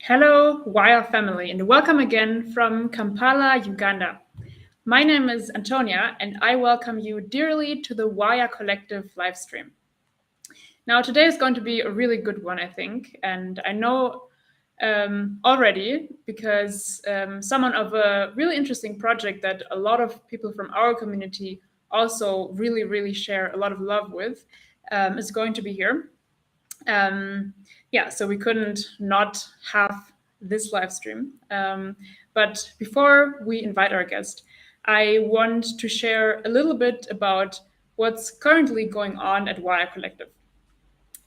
Hello, Wire family, and welcome again from Kampala, Uganda. My name is Antonia, and I welcome you dearly to the Wire Collective livestream. Now, today is going to be a really good one, I think, and I know already because someone of a really interesting project that a lot of people from our community also really share a lot of love with is going to be here. So we couldn't not have this live stream. But before we invite our guest, I want to share a little bit about what's currently going on at Wire Collective.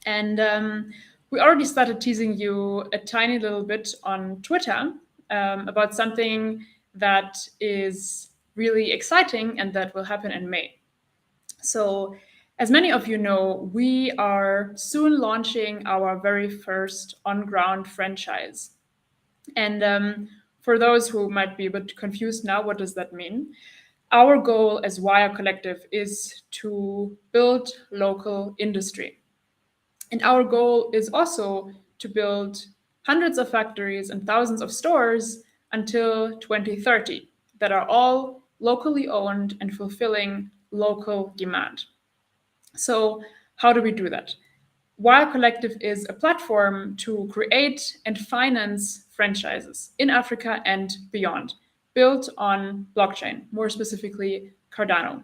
And we already started teasing you a tiny little bit on Twitter about something that is really exciting and that will happen in May. So, as many of you know, we are soon launching our very first on-ground franchise. And for those who might be a bit confused now, what does that mean? Our goal as Wire Collective is to build local industry. And our goal is also to build hundreds of factories and thousands of stores until 2030 that are all locally owned and fulfilling local demand. So, how do we do that? Wire Collective is a platform to create and finance franchises in Africa and beyond, built on blockchain, more specifically Cardano.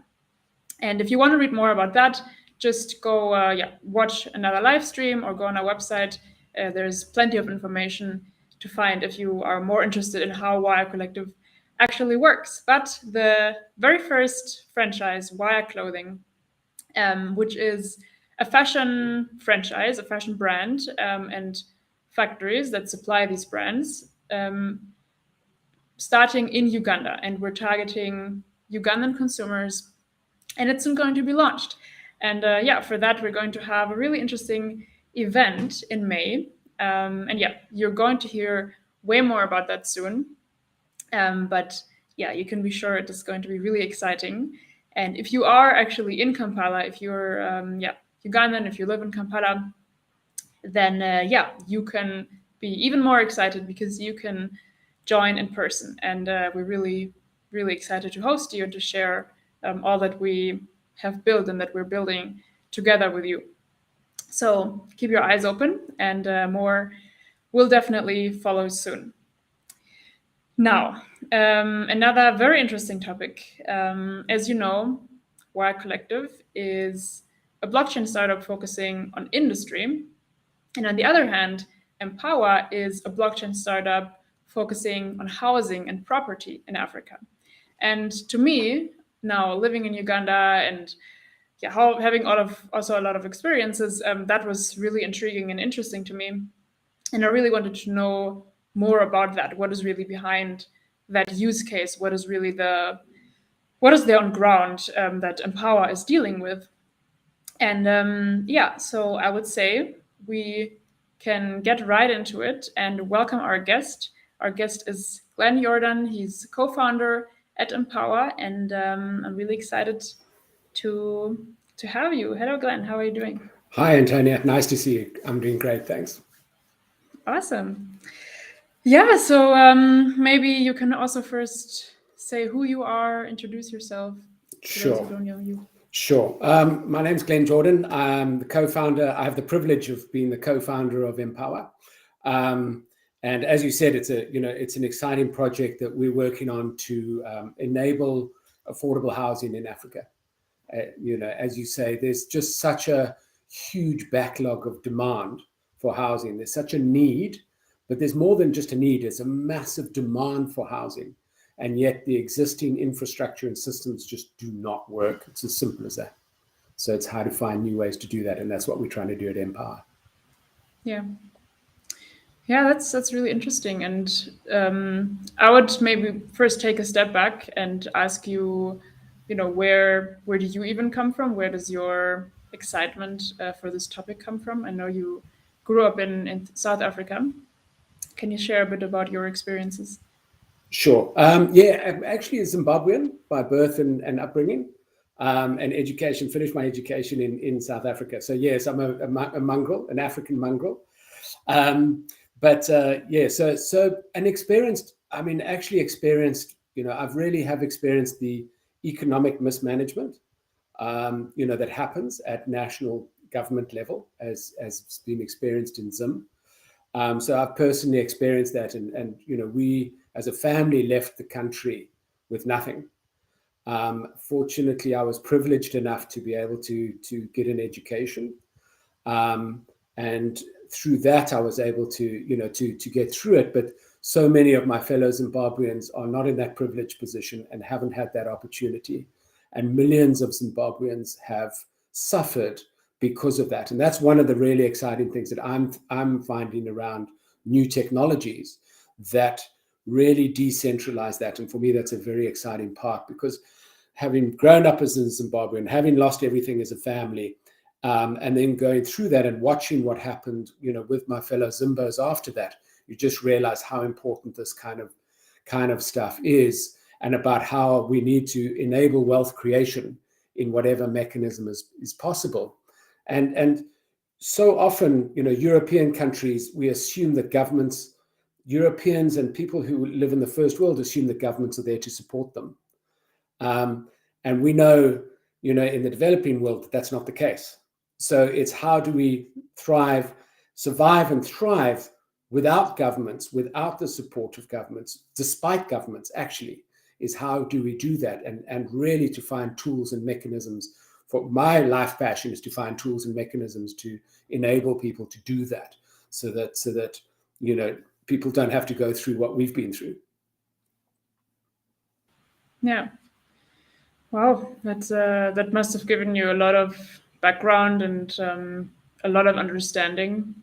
And if you want to read more about that, just go watch another live stream or go on our website. There's plenty of information to find if you are more interested in how Wire Collective actually works. But the very first franchise, Wire Clothing, which is a fashion franchise, a fashion brand, and factories that supply these brands, starting in Uganda. And we're targeting Ugandan consumers, and it's soon going to be launched. And for that, we're going to have a really interesting event in May. You're going to hear way more about that soon. But you can be sure it is going to be really exciting. And if you are actually in Kampala, if you're Ugandan, if you live in Kampala, then you can be even more excited because you can join in person. And we're really excited to host you and to share all that we have built and that we're building together with you. So keep your eyes open, and more will definitely follow soon. Now, another very interesting topic. As you know, Wire Collective is a blockchain startup focusing on industry. And on the other hand, Empowa is a blockchain startup focusing on housing and property in Africa. And to me, now living in Uganda and having also a lot of experiences, that was really intriguing and interesting to me. And I really wanted to know more about that. What is really behind that use case? What is there on ground that Empowa is dealing with? And so I would say we can get right into it and welcome our guest. Our guest is Glen Jordan. He's co-founder at Empowa, and I'm really excited to have you. Hello, Glen. How are you doing? Hi, Antonia. Nice to see you. I'm doing great. Thanks. Awesome. Yeah, so maybe you can also first say who you are, introduce yourself. Sure. Those who don't know you. Sure. My name's Glen Jordan. I'm the co-founder. I have the privilege of being the co-founder of Empowa. And as you said, it's an exciting project that we're working on to enable affordable housing in Africa. As you say, there's just such a huge backlog of demand for housing. There's such a need, but there's more than just a need. There's a massive demand for housing. And yet the existing infrastructure and systems just do not work. It's as simple as that. So it's hard to find new ways to do that. And that's what we're trying to do at Empowa. Yeah, that's really interesting. And I would maybe first take a step back and ask you, where do you even come from? Where does your excitement for this topic come from? I know you grew up in South Africa. Can you share a bit about your experiences? Sure. I'm actually a Zimbabwean by birth and upbringing, and education. Finished my education in South Africa. So yes, I'm a mongrel, an African mongrel. But yeah, so an experienced, I mean, actually experienced, I've really have experienced the economic mismanagement, that happens at national government level, as been experienced in Zim. So I've personally experienced that, and we as a family left the country with nothing. Fortunately, I was privileged enough to be able to get an education, and through that, I was able to to get through it. But so many of my fellow Zimbabweans are not in that privileged position and haven't had that opportunity, and millions of Zimbabweans have suffered because of that. And that's one of the really exciting things that I'm finding around new technologies that really decentralize that. And for me, that's a very exciting part, because having grown up as a Zimbabwean, having lost everything as a family, and then going through that and watching what happened, with my fellow Zimbos after that, you just realize how important this kind of stuff is, and about how we need to enable wealth creation in whatever mechanism is possible. And so often, European countries, we assume that governments, Europeans and people who live in the first world assume that governments are there to support them. And we know, in the developing world, that that's not the case. So it's how do we survive and thrive without governments, without the support of governments, despite governments, actually, is how do we do that? And really to find tools and mechanisms. For my life passion is to find tools and mechanisms to enable people to do that, so that people don't have to go through what we've been through. Yeah. Wow, that must have given you a lot of background and a lot of understanding,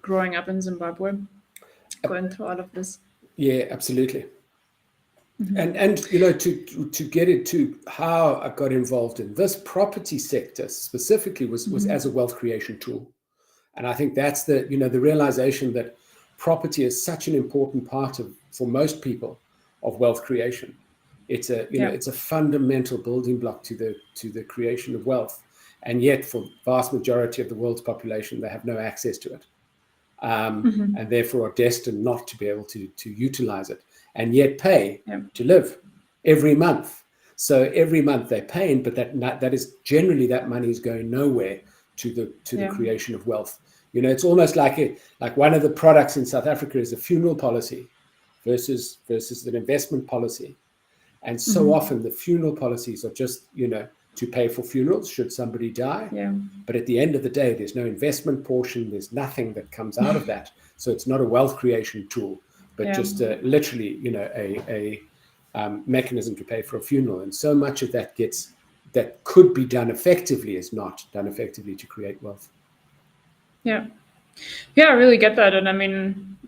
growing up in Zimbabwe, going through all of this. Yeah, absolutely. And to get into how I got involved in this property sector specifically was as a wealth creation tool. And I think that's the realization that property is such an important part for most people of wealth creation. It's a fundamental building block to the creation of wealth. And yet for the vast majority of the world's population, they have no access to it. And therefore are destined not to be able to utilize it, and yet pay to live every month. So every month they're paying, but that is generally, that money is going nowhere to the creation of wealth. It's almost like one of the products in South Africa is a funeral policy versus an investment policy. And so often the funeral policies are just, to pay for funerals should somebody die. Yeah. But at the end of the day, there's no investment portion. There's nothing that comes out of that. So it's not a wealth creation tool, but just literally, a mechanism to pay for a funeral. And so much of that could be done effectively is not done effectively to create wealth. Yeah. Yeah, I really get that. And I mean,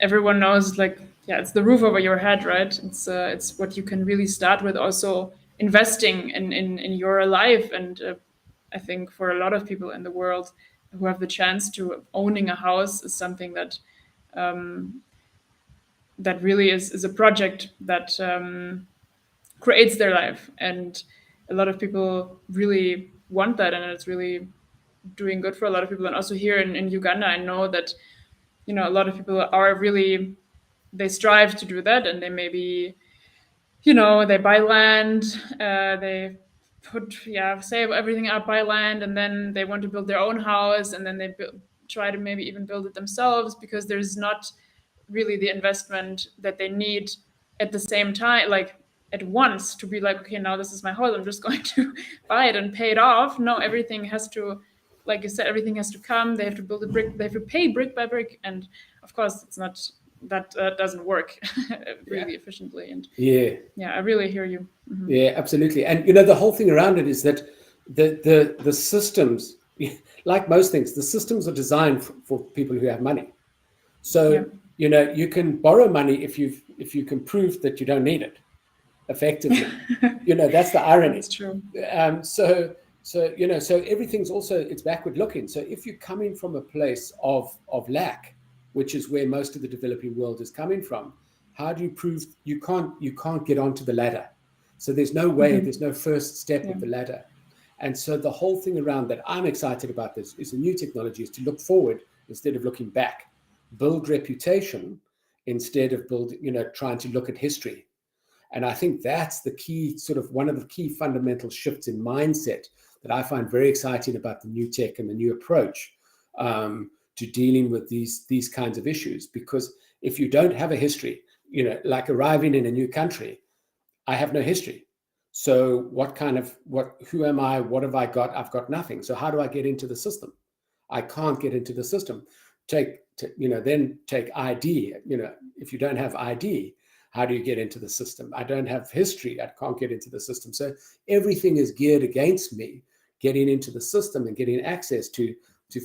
everyone knows, it's the roof over your head, right? It's what you can really start with, also investing in your life. And I think for a lot of people in the world who have the chance to owning a house is something that that really is a project that creates their life. And a lot of people really want that, and it's really doing good for a lot of people. And also here in Uganda, I know that a lot of people are really, they strive to do that, and they maybe they buy land, they save everything up, buy land, and then they want to build their own house, and then they try to maybe even build it themselves, because there's not really the investment that they need at the same time, at once, to be like, okay, now this is my house, I'm just going to buy it and pay it off. No, everything has to, like you said, everything has to come. They have to build they have to pay brick by brick, and of course it's not that doesn't work really efficiently. And I really hear you. Yeah, absolutely. And the whole thing around it is that the systems, like most things, the systems are designed for people who have money. So you can borrow money if you can prove that you don't need it effectively. That's the irony. That's true. So everything's also, it's backward looking. So if you're coming from a place of lack, which is where most of the developing world is coming from, how do you prove you can't get onto the ladder? So there's no way, there's no first step of the ladder. And so the whole thing around that I'm excited about this is a new technology, is to look forward instead of looking back. build reputation instead of trying to look at history. And I think that's the key, sort of one of the key fundamental shifts in mindset that I find very exciting about the new tech and the new approach to dealing with these kinds of issues. Because if you don't have a history, like arriving in a new country, I have no history. So who am I? What have I got? I've got nothing. So how do I get into the system? I can't get into the system. Then take ID. If you don't have ID, how do you get into the system? I don't have history. I can't get into the system. So everything is geared against me getting into the system and getting access to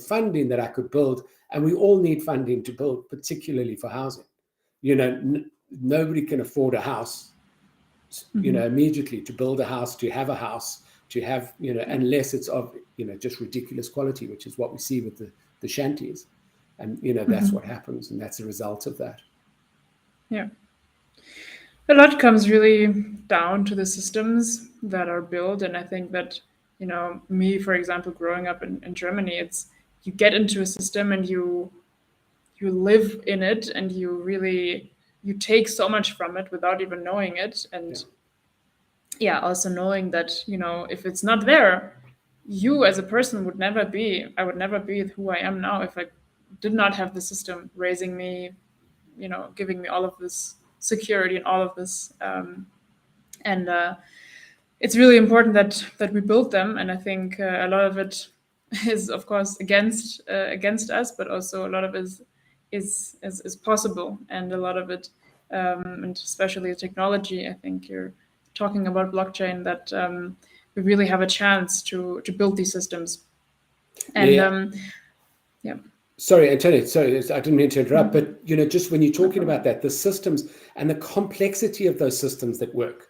funding that I could build. And we all need funding to build, particularly for housing. Nobody can afford a house, immediately, to build a house, to have a house, to have, unless it's of, just ridiculous quality, which is what we see with the shanties. And, that's what happens. And that's a result of that. Yeah. A lot comes really down to the systems that are built. And I think that, me, for example, growing up in Germany, it's you get into a system and you live in it, and you take so much from it without even knowing it. And also knowing that, if it's not there, you as a person I would never be who I am now if I did not have the system raising me, giving me all of this security and all of this. It's really important that we build them. And I think a lot of it is, of course, against us, but also a lot of it is possible. And a lot of it, and especially technology, I think you're talking about blockchain, that we really have a chance to build these systems. And Sorry, Antonia, I didn't mean to interrupt, but just when you're talking about that, the systems and the complexity of those systems that work,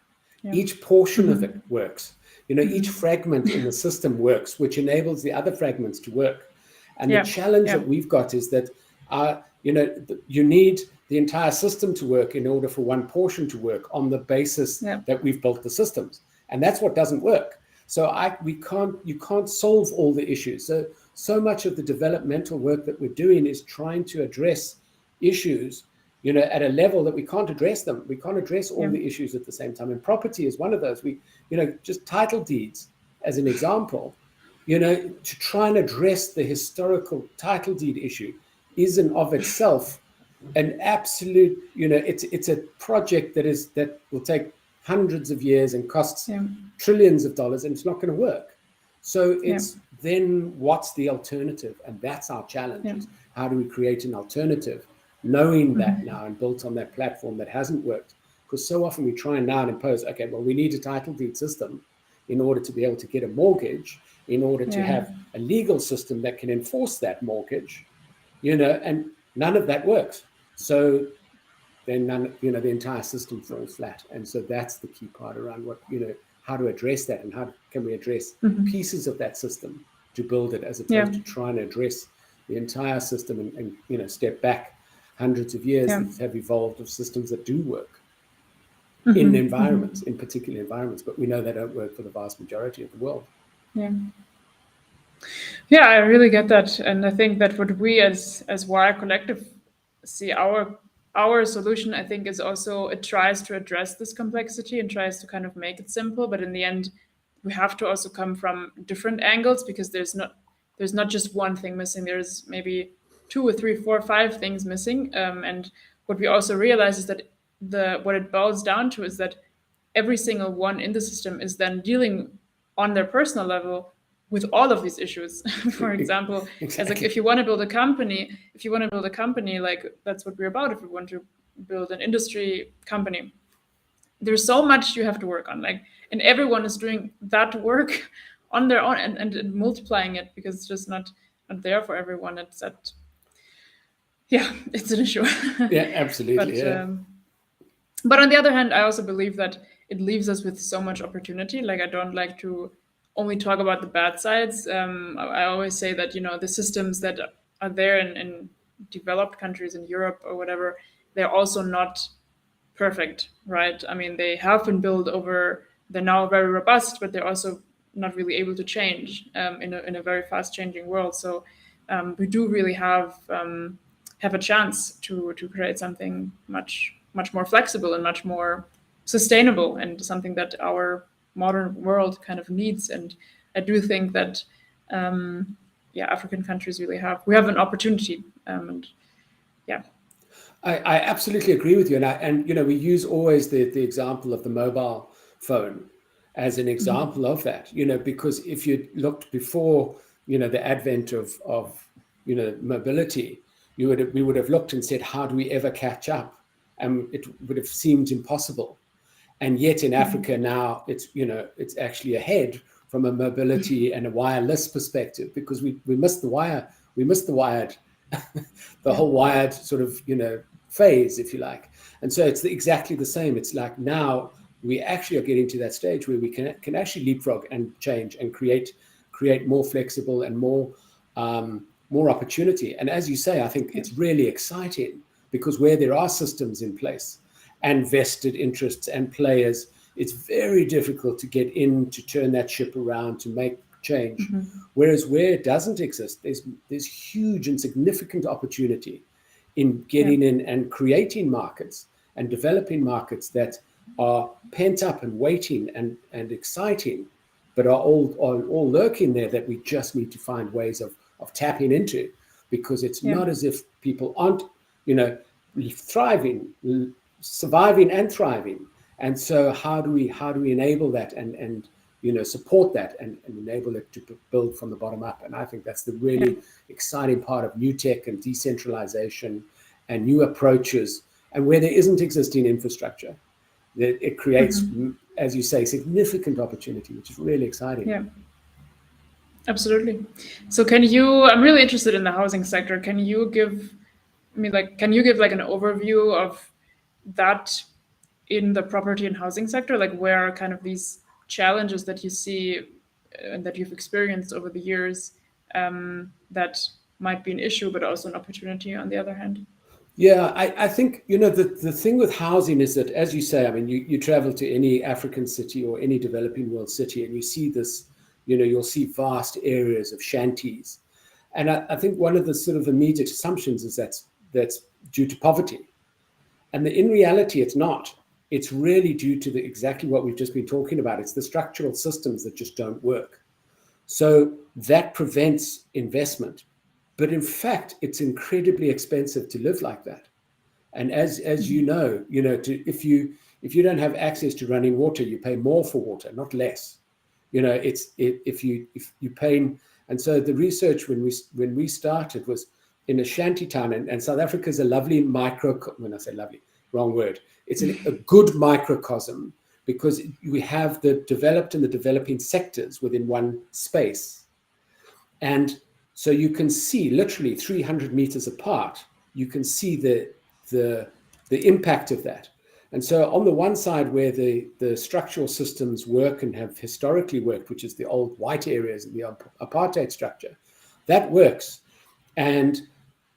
each portion of it works. Each fragment in the system works, which enables the other fragments to work. And the challenge that we've got is that you need the entire system to work in order for one portion to work on the basis that we've built the systems, and that's what doesn't work. So you can't solve all the issues. So much of the developmental work that we're doing is trying to address issues, at a level that we can't address them. We can't address all the issues at the same time. And property is one of those. Just title deeds as an example, to try and address the historical title deed issue is in of itself an absolute, it's a project that will take hundreds of years and costs trillions of dollars, and it's not going to work. So then what's the alternative? And that's our challenge. Is how do we create an alternative, knowing that now, and built on that platform that hasn't worked? Because so often we try and now impose, okay, well, we need a title deed system in order to be able to get a mortgage, in order to have a legal system that can enforce that mortgage, and none of that works. So then the entire system falls flat. And so that's the key part around how to address that, and how can we address pieces of that system to build it, as opposed to trying to address the entire system and step back hundreds of years that have evolved of systems that do work in environments, in particular environments, but we know they don't work for the vast majority of the world. Yeah, I really get that. And I think that what we as Wire Collective see our solution, I think, is also, it tries to address this complexity and tries to kind of make it simple. But in the end, we have to also come from different angles, because there's not just one thing missing. There's maybe 2 or 3, 4, 5 things missing. And what we also realize is that what it boils down to is that every single one in the system is then dealing on their personal level with all of these issues. For example, as like, if you want to build a company, like that's what we're about. If we want to build an industry company, there's so much you have to work on, and everyone is doing that work on their own and multiplying it, because it's just not there for everyone. It's an issue. Yeah, absolutely. But on the other hand, I also believe that it leaves us with so much opportunity. I don't like to only talk about the bad sides. I always say that, the systems that are there in developed countries in Europe or whatever, they're also not perfect, right? I mean, they have been built they're now very robust, but they're also not really able to change in a very fast changing world. So we do really have have a chance to create something much more flexible and much more sustainable, and something that our modern world kind of needs. And I do think that African countries really we have an opportunity, and yeah. I absolutely agree with you, and we use always the example of the mobile phone as an example of that, because if you looked before the advent of mobility, we would have looked and said, how do we ever catch up? And it would have seemed impossible. And yet in Africa now, it's actually ahead from a mobility and a wireless perspective, because we missed the wire, the whole wired sort of phase, if you like. And so it's exactly the same. It's like now we actually are getting to that stage where we can actually leapfrog and change and create more flexible and more opportunity. And as you say, I think it's really exciting, because where there are systems in place and vested interests and players, it's very difficult to get in, to turn that ship around, to make change. Whereas where it doesn't exist, there's huge and significant opportunity in getting in and creating markets and developing markets that are pent up and waiting and exciting, but are all lurking there, that we just need to find ways of tapping into, because it's not as if people aren't thriving, surviving and thriving. And so how do we enable that and support that and enable it to build from the bottom up? And I think that's the really exciting part of new tech and decentralization and new approaches, and where there isn't existing infrastructure, that it creates, as you say, significant opportunity, which is really exciting. Yeah, absolutely. So I'm really interested in the housing sector. Can you give an overview of that in the property and housing sector? Like, where are kind of these challenges that you see and that you've experienced over the years, that might be an issue, but also an opportunity on the other hand? Yeah, I think, the thing with housing is that, as you say, I mean, you travel to any African city or any developing world city, and you see this, you'll see vast areas of shanties. And I think one of the sort of immediate assumptions is that's due to poverty. And in reality, it's not. It's really due to exactly what we've just been talking about. It's the structural systems that just don't work. So that prevents investment. But in fact, it's incredibly expensive to live like that. And as if you don't have access to running water, you pay more for water, not less. If you pay. And so the research when we started was in a shanty town, and South Africa is a lovely when I say lovely, wrong word. It's a good microcosm, because we have the developed and the developing sectors within one space. And so you can see literally 300 meters apart, you can see the impact of that. And so on the one side, where the structural systems work and have historically worked, which is the old white areas and the apartheid structure, that works. And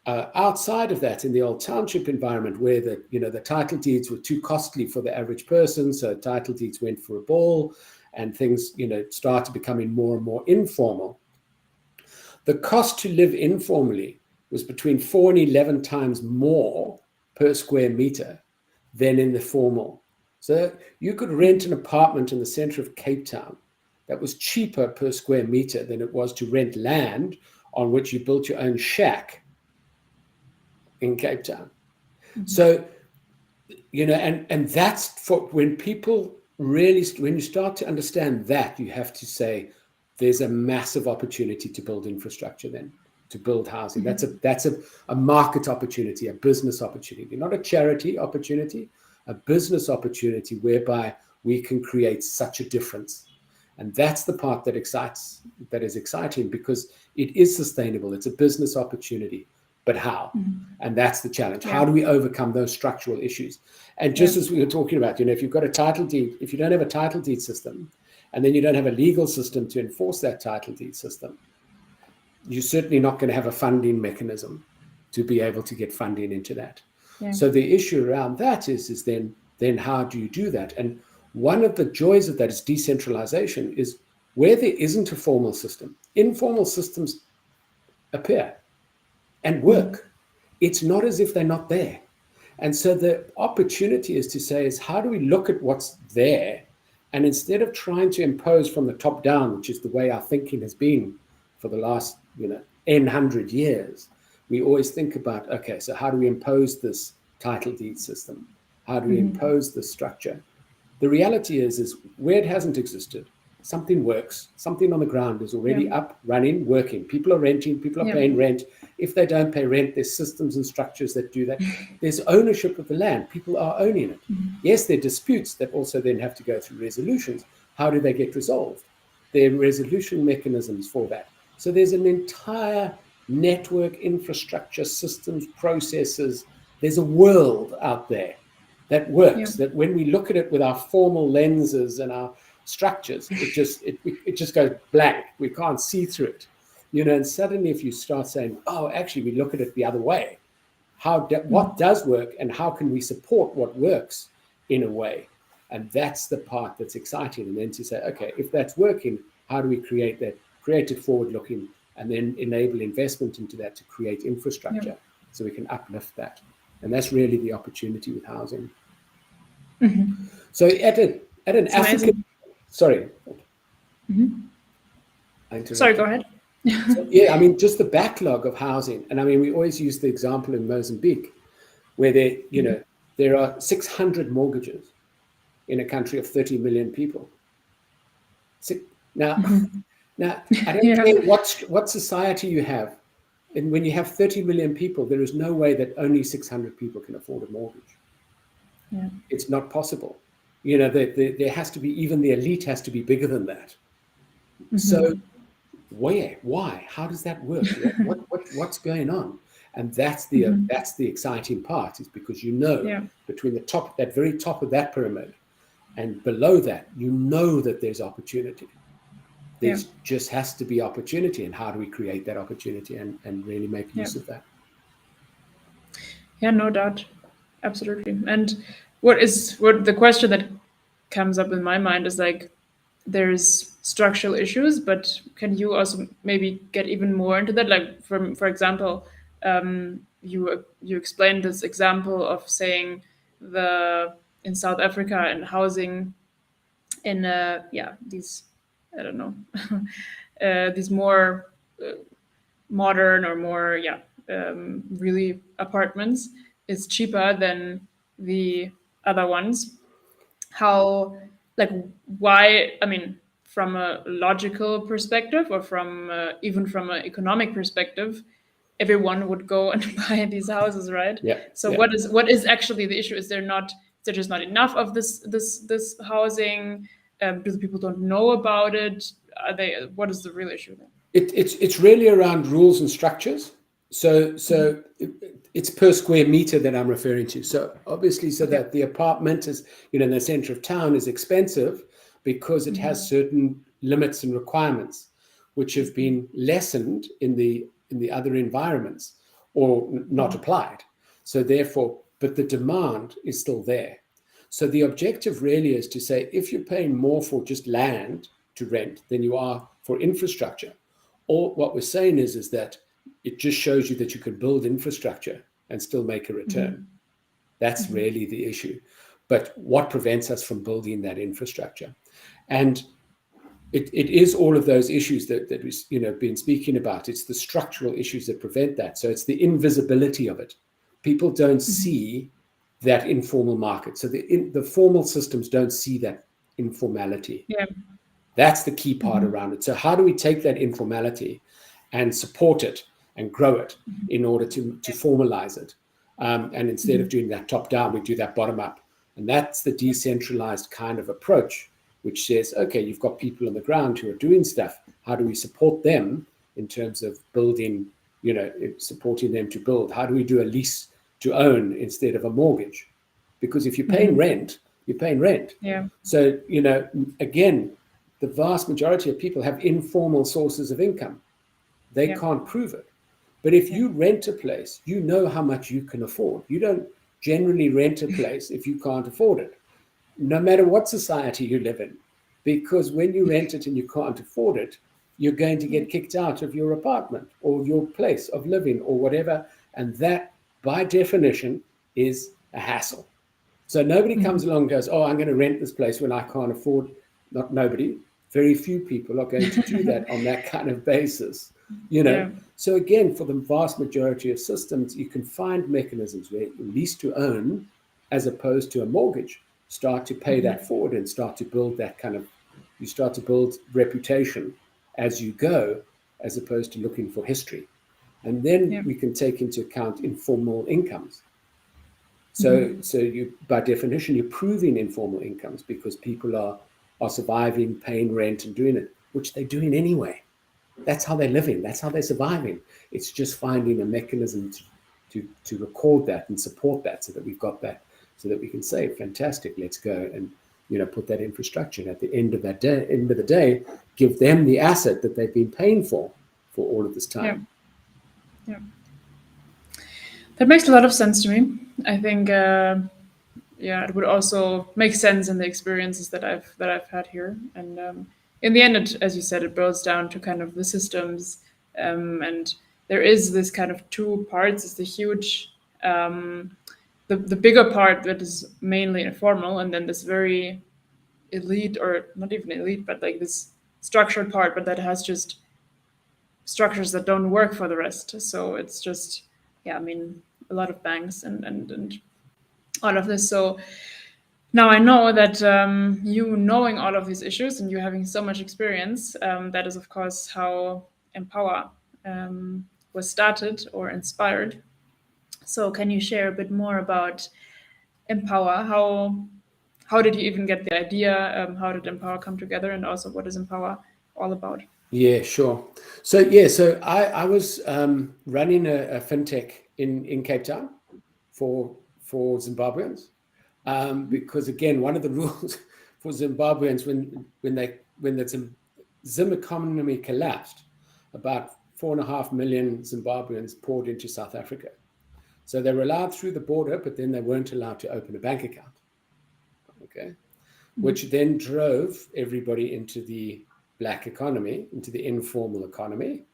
outside of that, in the old township environment, where the title deeds were too costly for the average person, so title deeds went for a ball, and things started becoming more and more informal. The cost to live informally was between 4 and 11 times more per square meter than in the formal. So you could rent an apartment in the center of Cape Town that was cheaper per square meter than it was to rent land on which you built your own shack in Cape Town. So, and that's for when people really, when you start to understand that, you have to say, there's a massive opportunity to build infrastructure then, to build housing. That's a market opportunity, a business opportunity, not a charity opportunity, a business opportunity whereby we can create such a difference. And that's the part that is exciting, because it is sustainable. It's a business opportunity, but how? And that's the challenge. How do we overcome those structural issues? And just as we were talking about, if you've got a title deed, if you don't have a title deed system, and then you don't have a legal system to enforce that title deed system, you're certainly not going to have a funding mechanism to be able to get funding into that. So the issue around that is then how do you do that? And one of the joys of that is decentralization, is where there isn't a formal system, informal systems appear and work. it's not as if they're not there. And so the opportunity is to say is, how do we look at what's there? And instead of trying to impose from the top down, which is the way our thinking has been for the last, N hundred years, we always think about, okay, so how do we impose this title deed system? How do we impose this structure? The reality is where it hasn't existed, something works, something on the ground is already up, running, working. People are renting, people are paying rent. If they don't pay rent, there's systems and structures that do that. There's ownership of the land. People are owning it. Yes, there are disputes that also then have to go through resolutions. How do they get resolved? There are resolution mechanisms for that. So there's an entire network, infrastructure, systems, processes. There's a world out there that works, that when we look at it with our formal lenses and our structures, it just goes blank. We can't see through it. And suddenly if you start saying, oh, actually, we look at it the other way, what does work and how can we support what works in a way? And that's the part that's exciting. And then to say, okay, if that's working, how do we create that, create it forward-looking, and then enable investment into that to create infrastructure so we can uplift that. And that's really the opportunity with housing. So at an African, sorry. Sorry, go ahead. So, just the backlog of housing. And we always use the example in Mozambique where there are 600 mortgages in a country of 30 million people. Now, I don't care what society you have. And when you have 30 million people, there is no way that only 600 people can afford a mortgage. It's not possible. There has to be, even the elite has to be bigger than that. So why, how does that work? What's going on? And that's the exciting part, is because between the top, that very top of that pyramid and below that, that there's opportunity. There just has to be opportunity, and how do we create that opportunity and really make use of that? Yeah, no doubt. Absolutely. And what the question that comes up in my mind is like, there's structural issues, but can you also maybe get even more into that? Like, for example, you explained this example of saying in South Africa and housing in these, I don't know, these more modern or more really apartments is cheaper than the other ones. How, like, why? From a logical perspective, or even from an economic perspective, everyone would go and buy these houses, right? So what is actually the issue? Is there just not enough of this housing? Do the people don't know about it? What is the real issue then? It's really around rules and structures. So it's per square meter that I'm referring to. So obviously, that the apartment is, in the center of town is expensive because it has certain limits and requirements, which have been lessened in the other environments or not applied. So therefore, but the demand is still there. So the objective really is to say, if you're paying more for just land to rent than you are for infrastructure, or what we're saying is that it just shows you that you can build infrastructure and still make a return. That's really the issue. But what prevents us from building that infrastructure? And it is all of those issues that we've been speaking about. It's the structural issues that prevent that. So it's the invisibility of it. People don't see that informal market. So the formal systems don't see that informality. That's the key part around it. So how do we take that informality and support it and grow it in order to formalize it? And instead of doing that top down, we do that bottom up. And that's the decentralized kind of approach, which says, okay, you've got people on the ground who are doing stuff. How do we support them in terms of building, supporting them to build? How do we do a lease to own instead of a mortgage? Because if you're paying rent, you're paying rent. So, again, the vast majority of people have informal sources of income. They can't prove it. But if you rent a place, you know how much you can afford. You don't generally rent a place if you can't afford it, no matter what society you live in. Because when you rent it and you can't afford it, you're going to get kicked out of your apartment or your place of living or whatever. And that by definition, is a hassle. So nobody comes along and goes, oh, I'm going to rent this place when I can't afford. Not nobody. Very few people are going to do that on that kind of basis. Yeah. So again, for the vast majority of systems, you can find mechanisms where lease to own, as opposed to a mortgage, start to pay that forward and start to build that kind of, you start to build reputation as you go, as opposed to looking for history. And then we can take into account informal incomes. So you, by definition, you're proving informal incomes because people are surviving, paying rent and doing it, which they're doing anyway. That's how they're living. That's how they're surviving. It's just finding a mechanism to record that and support that, so that we've got that, so that we can say, fantastic, let's go and put that infrastructure. And at the end of the day, give them the asset that they've been paying for all of this time. Yeah. That makes a lot of sense to me. I think, it would also make sense in the experiences that I've had here. And in the end, as you said, it boils down to kind of the systems, and there is this kind of two parts. It's the huge, the bigger part that is mainly informal, and then this very elite, or not even elite, but like this structured part, but that has just structures that don't work for the rest. So it's just, a lot of banks and all of this. So now I know that you knowing all of these issues and you having so much experience, that is of course how Empowa was started or inspired. So can you share a bit more about Empowa? How did you even get the idea? How did Empowa come together, and also what is Empowa all about? Yeah, sure. So I was running a fintech in Cape Town for Zimbabweans, because again, one of the rules for Zimbabweans when the Zim economy collapsed, about 4.5 million Zimbabweans poured into South Africa. So they were allowed through the border, but then they weren't allowed to open a bank account. Okay, which then drove everybody into the black economy, into the informal economy.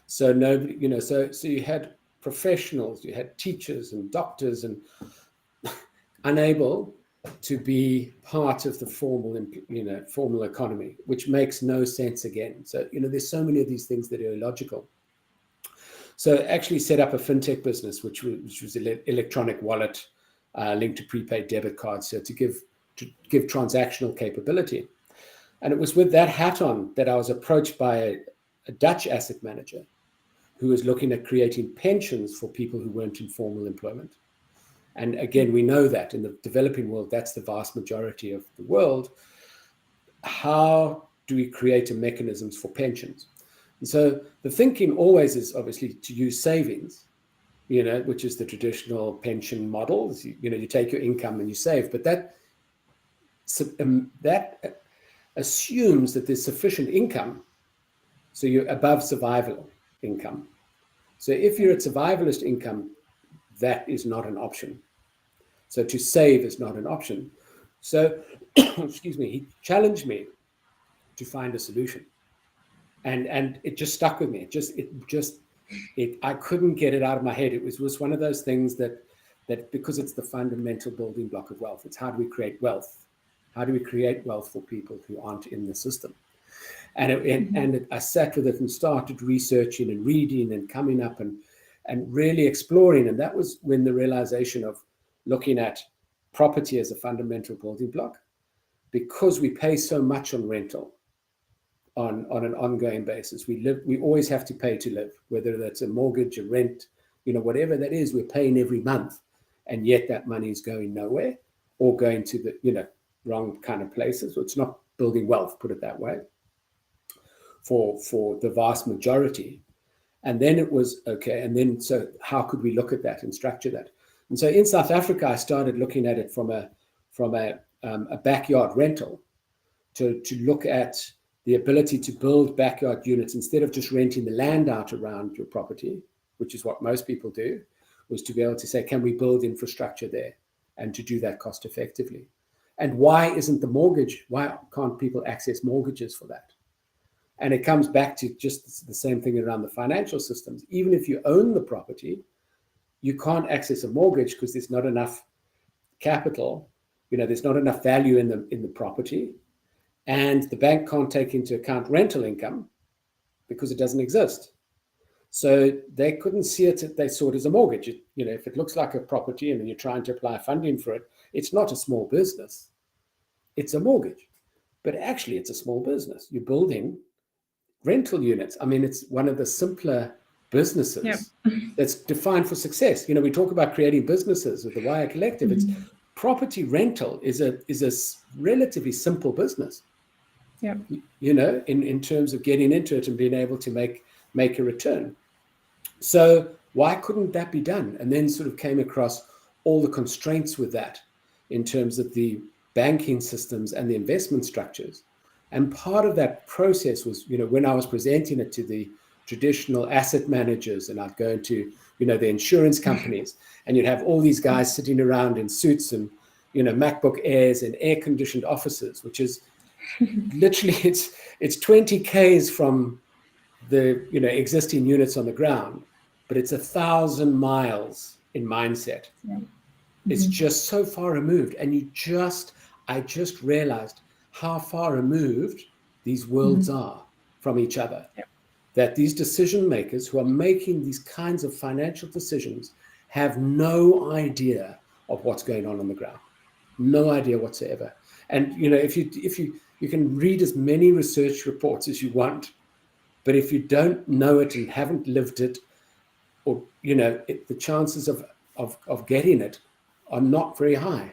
So nobody, so you had professionals, you had teachers and doctors, and unable to be part of the formal economy, which makes no sense again. So there's so many of these things that are illogical. So actually set up a fintech business, which was an electronic wallet linked to prepaid debit cards, so to give transactional capability. And it was with that hat on that I was approached by a Dutch asset manager who was looking at creating pensions for people who weren't in formal employment. And again, we know that in the developing world, that's the vast majority of the world. How do we create mechanisms for pensions? And so the thinking always is obviously to use savings, which is the traditional pension model. You take your income and you save, but that assumes that there's sufficient income, so you're above survival income. So if you're at survivalist income, that is not an option. So to save is not an option. So, excuse me, he challenged me to find a solution, and it just stuck with me. I couldn't get it out of my head. It was one of those things that because it's the fundamental building block of wealth. It's how do we create wealth? How do we create wealth for people who aren't in the system? And I sat with it and started researching and reading and coming up and really exploring. And that was when the realization of looking at property as a fundamental building block, because we pay so much on rental on an ongoing basis. We always have to pay to live, whether that's a mortgage, a rent, whatever that is, we're paying every month. And yet that money is going nowhere or going to the, wrong kind of places. So it's not building wealth, put it that way, for the vast majority. And then it was okay. And then, so how could we look at that and structure that? And so in South Africa, I started looking at it from a backyard rental to look at the ability to build backyard units instead of just renting the land out around your property, which is what most people do, was to be able to say, can we build infrastructure there, and to do that cost effectively? And why can't people access mortgages for that? And it comes back to just the same thing around the financial systems. Even if you own the property, you can't access a mortgage because there's not enough capital, there's not enough value in the property, and the bank can't take into account rental income because it doesn't exist. So they couldn't see it. They saw it as a mortgage. If it looks like a property and then you're trying to apply funding for it, it's not a small business. It's a mortgage. But actually, it's a small business. You're building rental units. I mean, it's one of the simpler businesses that's defined for success. We talk about creating businesses with the Wire Collective. It's property rental is a relatively simple business. Yeah. In terms of getting into it and being able to make a return. So why couldn't that be done? And then sort of came across all the constraints with that in terms of the banking systems and the investment structures. And part of that process was, when I was presenting it to the traditional asset managers, and I'd go into, the insurance companies, and you'd have all these guys sitting around in suits and, MacBook Airs and air-conditioned offices, which is literally, it's 20 Ks from the, existing units on the ground, but it's 1,000 miles in mindset. Yeah. It's just so far removed. And I just realized how far removed these worlds are from each other. Yep. That these decision makers who are making these kinds of financial decisions have no idea of what's going on the ground. No idea whatsoever. And, if you can read as many research reports as you want, but if you don't know it and haven't lived it, or, the chances of getting it are not very high.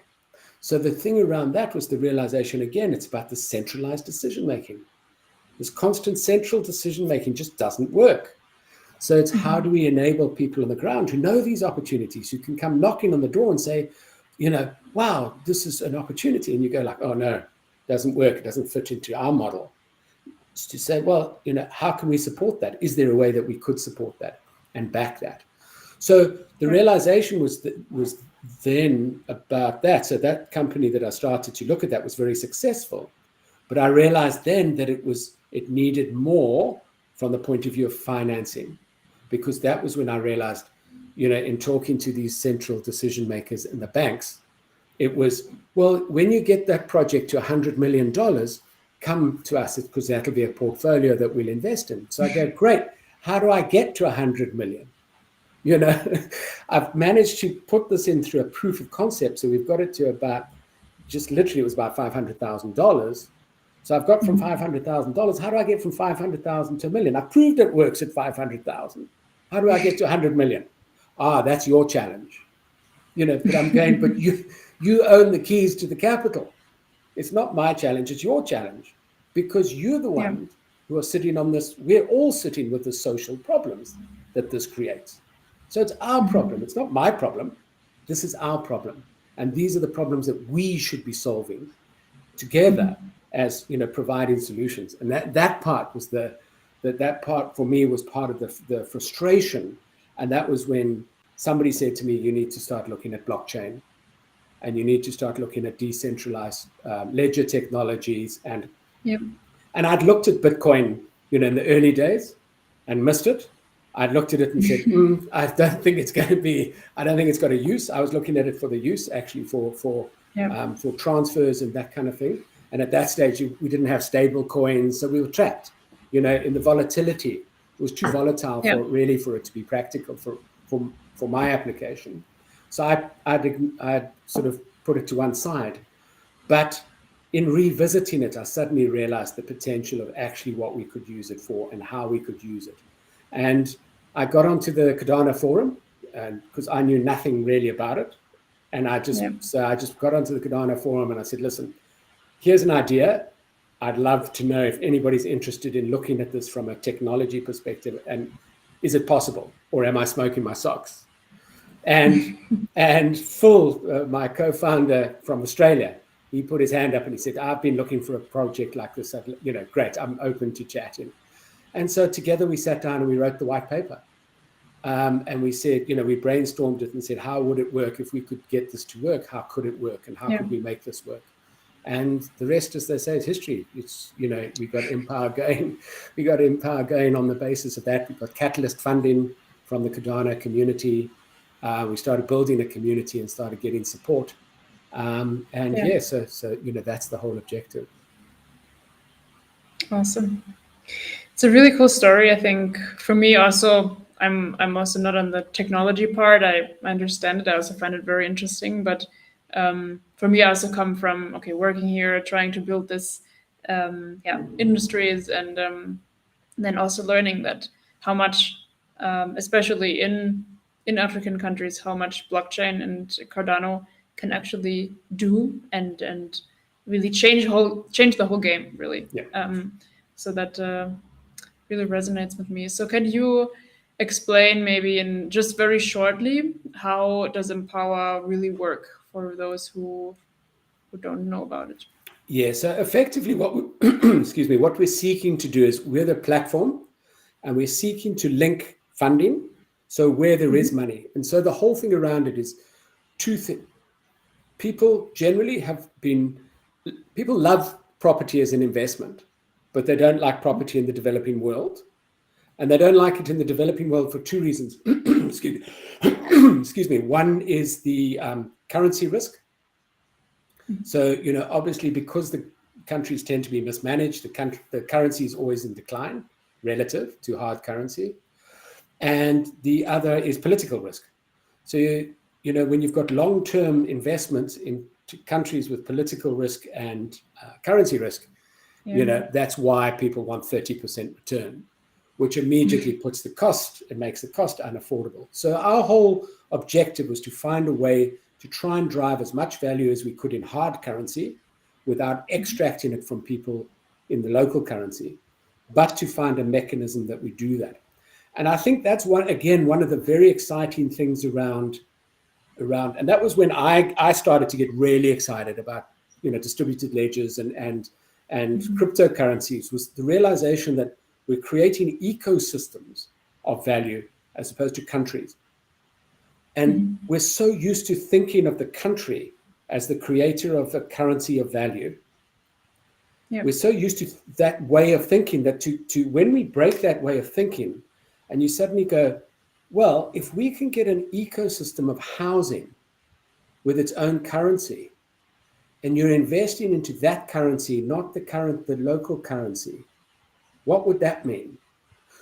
So the thing around that was the realization, again, it's about the centralized decision-making. This constant central decision-making just doesn't work. So it's how do we enable people on the ground who know these opportunities, who can come knocking on the door and say, wow, this is an opportunity. And you go like, oh, no, it doesn't work. It doesn't fit into our model. It's to say, well, how can we support that? Is there a way that we could support that and back that? So the realization was then about that. So that company that I started to look at that was very successful. But I realized then that it needed more from the point of view of financing, because that was when I realized, in talking to these central decision makers in the banks, it was, well, when you get that project to $100 million, come to us, because that'll be a portfolio that we'll invest in. So I go, great. How do I get to 100 million? I've managed to put this in through a proof of concept. So we've got it to about, just literally it was about $500,000. So I've got from $500,000. How do I get from 500,000 to $1 million? I proved it works at 500,000. How do I get to 100 million? That's your challenge. But I'm going, but you own the keys to the capital. It's not my challenge, it's your challenge, because you're the one who are sitting on this. We're all sitting with the social problems that this creates. So it's our problem. It's not my problem. This is our problem. And these are the problems that we should be solving together as, providing solutions. And that part was that part for me was part of the frustration. And that was when somebody said to me, you need to start looking at blockchain, and you need to start looking at decentralized ledger technologies. And I'd looked at Bitcoin, in the early days and missed it. I'd looked at it and said, I don't think it's got a use. I was looking at it for the use, actually, for transfers and that kind of thing. And at that stage, we didn't have stable coins, so we were trapped, in the volatility. It was too volatile for it to be practical for my application. So I sort of put it to one side. But in revisiting it, I suddenly realized the potential of actually what we could use it for and how we could use it. And I got onto the Cardano forum, and because I knew nothing really about it. And I just got onto the Cardano forum and I said, listen, here's an idea. I'd love to know if anybody's interested in looking at this from a technology perspective, and is it possible, or am I smoking my socks? And Phil, my co-founder from Australia, he put his hand up and he said, I've been looking for a project like this. Great, I'm open to chatting. And so together we sat down and we wrote the white paper. And we said, we brainstormed it and said, how would it work if we could get this to work? How could it work? And how could we make this work? And the rest, as they say, is history. It's, we got Empowa going. We got Empowa going on the basis of that. We got catalyst funding from the Cardano community. We started building a community and started getting support. So that's the whole objective. Awesome. It's a really cool story. I think for me also, I'm also not on the technology part. I understand it. I also find it very interesting. But for me, I also come from working here, trying to build this industries, and then also learning that how much, especially in African countries, how much blockchain and Cardano can actually do and really change the whole game, really. So that really resonates with me. So can you explain maybe in just very shortly how does Empowa really work for those who don't know about it? Yeah, so effectively what we're seeking to do is we're the platform and we're seeking to link funding, so where there is money. And so the whole thing around it is two things. People generally people love property as an investment, but they don't like property in the developing world. And they don't like it in the developing world for two reasons. Excuse me. One is the currency risk. So, obviously, because the countries tend to be mismanaged, the currency is always in decline relative to hard currency. And the other is political risk. So, when you've got long-term investments into countries with political risk and currency risk, that's why people want 30% return, which immediately puts it makes the cost unaffordable. So our whole objective was to find a way to try and drive as much value as we could in hard currency without extracting it from people in the local currency, but to find a mechanism that we do that. And I think that's one of the very exciting things around, and that was when I started to get really excited about, distributed ledgers and cryptocurrencies, was the realization that we're creating ecosystems of value as opposed to countries. And we're so used to thinking of the country as the creator of the currency of value. We're so used to that way of thinking that to when we break that way of thinking and you suddenly go, well, if we can get an ecosystem of housing with its own currency, and you're investing into that currency, not the local currency, what would that mean?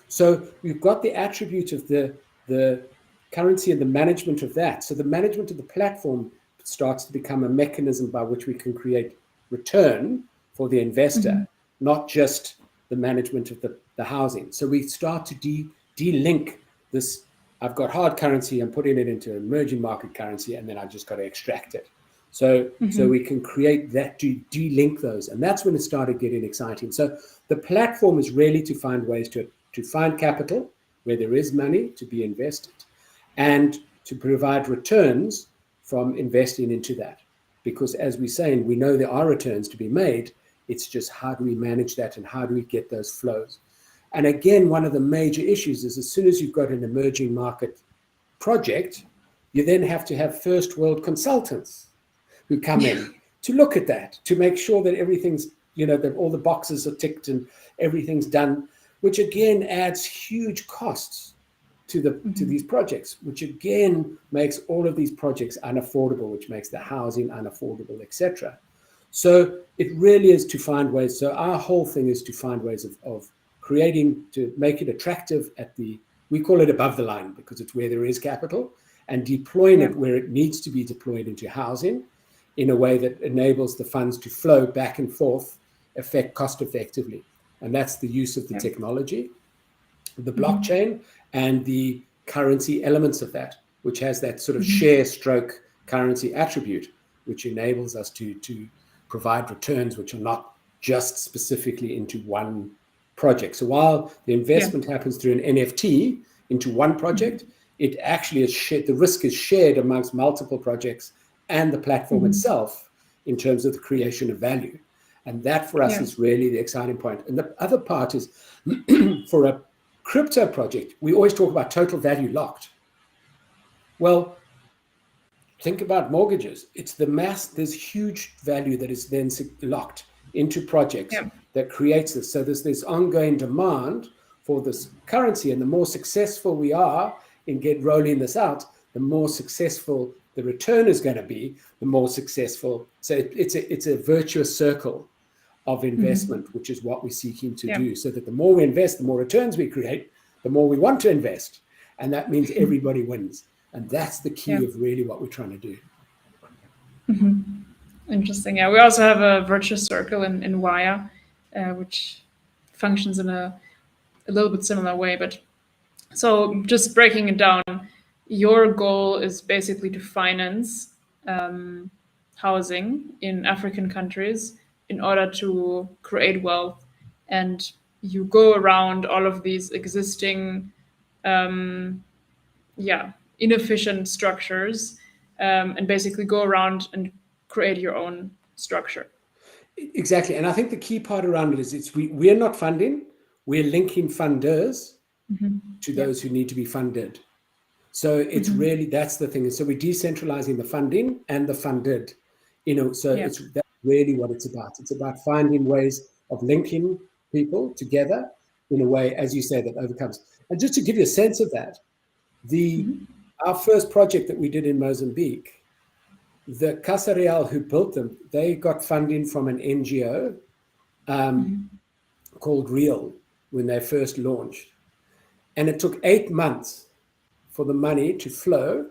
So we've got the attribute of the currency and the management of that. So the management of the platform starts to become a mechanism by which we can create return for the investor, not just the management of the housing. So we start to de-link this. I've got hard currency, I'm putting it into emerging market currency, and then I just got to extract it. So we can create that to de-link those. And that's when it started getting exciting. So the platform is really to find ways to find capital where there is money to be invested and to provide returns from investing into that. Because as we're saying, we know there are returns to be made. It's just how do we manage that and how do we get those flows? And again, one of the major issues is as soon as you've got an emerging market project, you then have to have first world consultants who come in to look at that, to make sure that everything's, that all the boxes are ticked and everything's done, which again adds huge costs to these projects, which again makes all of these projects unaffordable, which makes the housing unaffordable, etc. So it really is to find ways. So our whole thing is to find ways of creating, to make it attractive we call it above the line because it's where there is capital, and deploying it where it needs to be deployed into housing in a way that enables the funds to flow back and forth cost effectively. And that's the use of the technology, the blockchain, and the currency elements of that, which has that sort of share stroke currency attribute, which enables us to provide returns which are not just specifically into one project. So while the investment happens through an NFT into one project, it actually is shared, the risk is shared amongst multiple projects and the platform itself in terms of the creation of value. And that for us is really the exciting point. And the other part is for a crypto project, we always talk about total value locked. Well, think about mortgages. It's there's huge value that is then locked into projects that creates this. So there's this ongoing demand for this currency. And the more successful we are in rolling this out, the more successful the return is going to be, the more successful. So it's a virtuous circle of investment, which is what we're seeking to do, so that the more we invest, the more returns we create, the more we want to invest. And that means everybody wins. And that's the key of really what we're trying to do. Interesting. Yeah, we also have a virtuous circle in Wire, which functions in a little bit similar way. But so just breaking it down, your goal is basically to finance housing in African countries in order to create wealth, and you go around all of these existing inefficient structures, and basically go around and create your own structure. Exactly. And I think the key part around it is we're not funding, we're linking funders to those who need to be funded. So it's really, that's the thing. And so we're decentralizing the funding and the funded, so that's really what it's about. It's about finding ways of linking people together in a way, as you say, that overcomes. And just to give you a sense of that, our first project that we did in Mozambique, the Casa Real who built them, they got funding from an NGO called Real when they first launched. And it took 8 months for the money to flow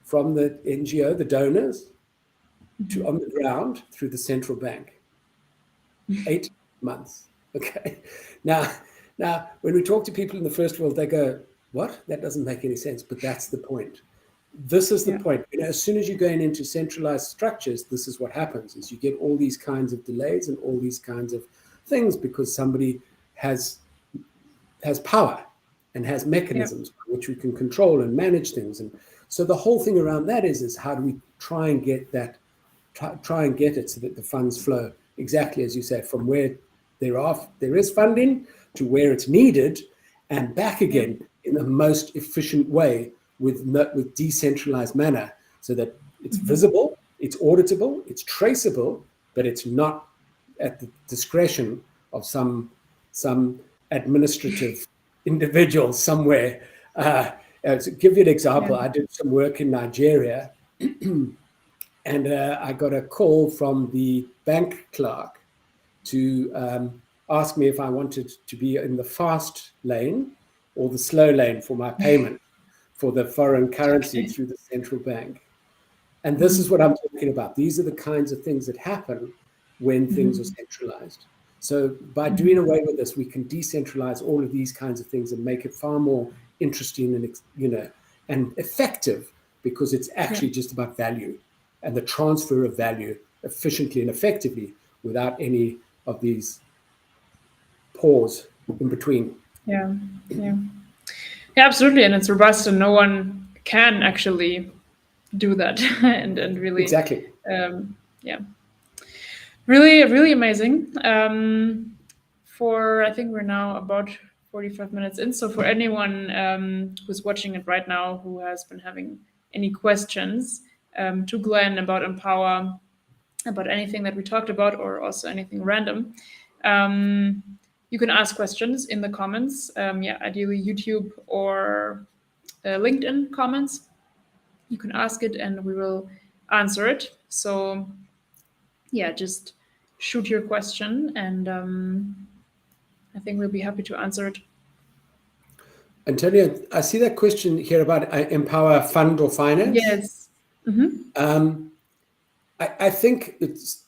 from the NGO, the donors, to on the ground through the central bank. 8 months. Okay. Now, when we talk to people in the first world, they go, what? That doesn't make any sense. But that's the point. This is the point. As soon as you're going into centralized structures, this is what happens, is you get all these kinds of delays and all these kinds of things because somebody has power and has mechanisms which we can control and manage things. And so the whole thing around that is how do we try and get it so that the funds flow exactly as you say, from where there is funding to where it's needed and back again in the most efficient way with decentralized manner, so that it's visible, it's auditable, it's traceable, but it's not at the discretion of some administrative individual somewhere. To give you an example, I did some work in Nigeria, and I got a call from the bank clerk to ask me if I wanted to be in the fast lane or the slow lane for my payment for the foreign currency through the central bank. And this is what I'm talking about. These are the kinds of things that happen when things are centralized. So by doing away with this, we can decentralize all of these kinds of things and make it far more interesting and effective, because it's actually just about value and the transfer of value efficiently and effectively without any of these pause in between. Yeah, absolutely. And it's robust, and no one can actually do that. and really, exactly. Really, really amazing. I think we're now about 45 minutes in. So for anyone who's watching it right now who has been having any questions to Glen about Empowa, about anything that we talked about, or also anything random, you can ask questions in the comments. Ideally YouTube or LinkedIn comments. You can ask it and we will answer it. So just shoot your question, and I think we'll be happy to answer it. Antonia, I see that question here about Empowa fund or finance. Yes. I think it's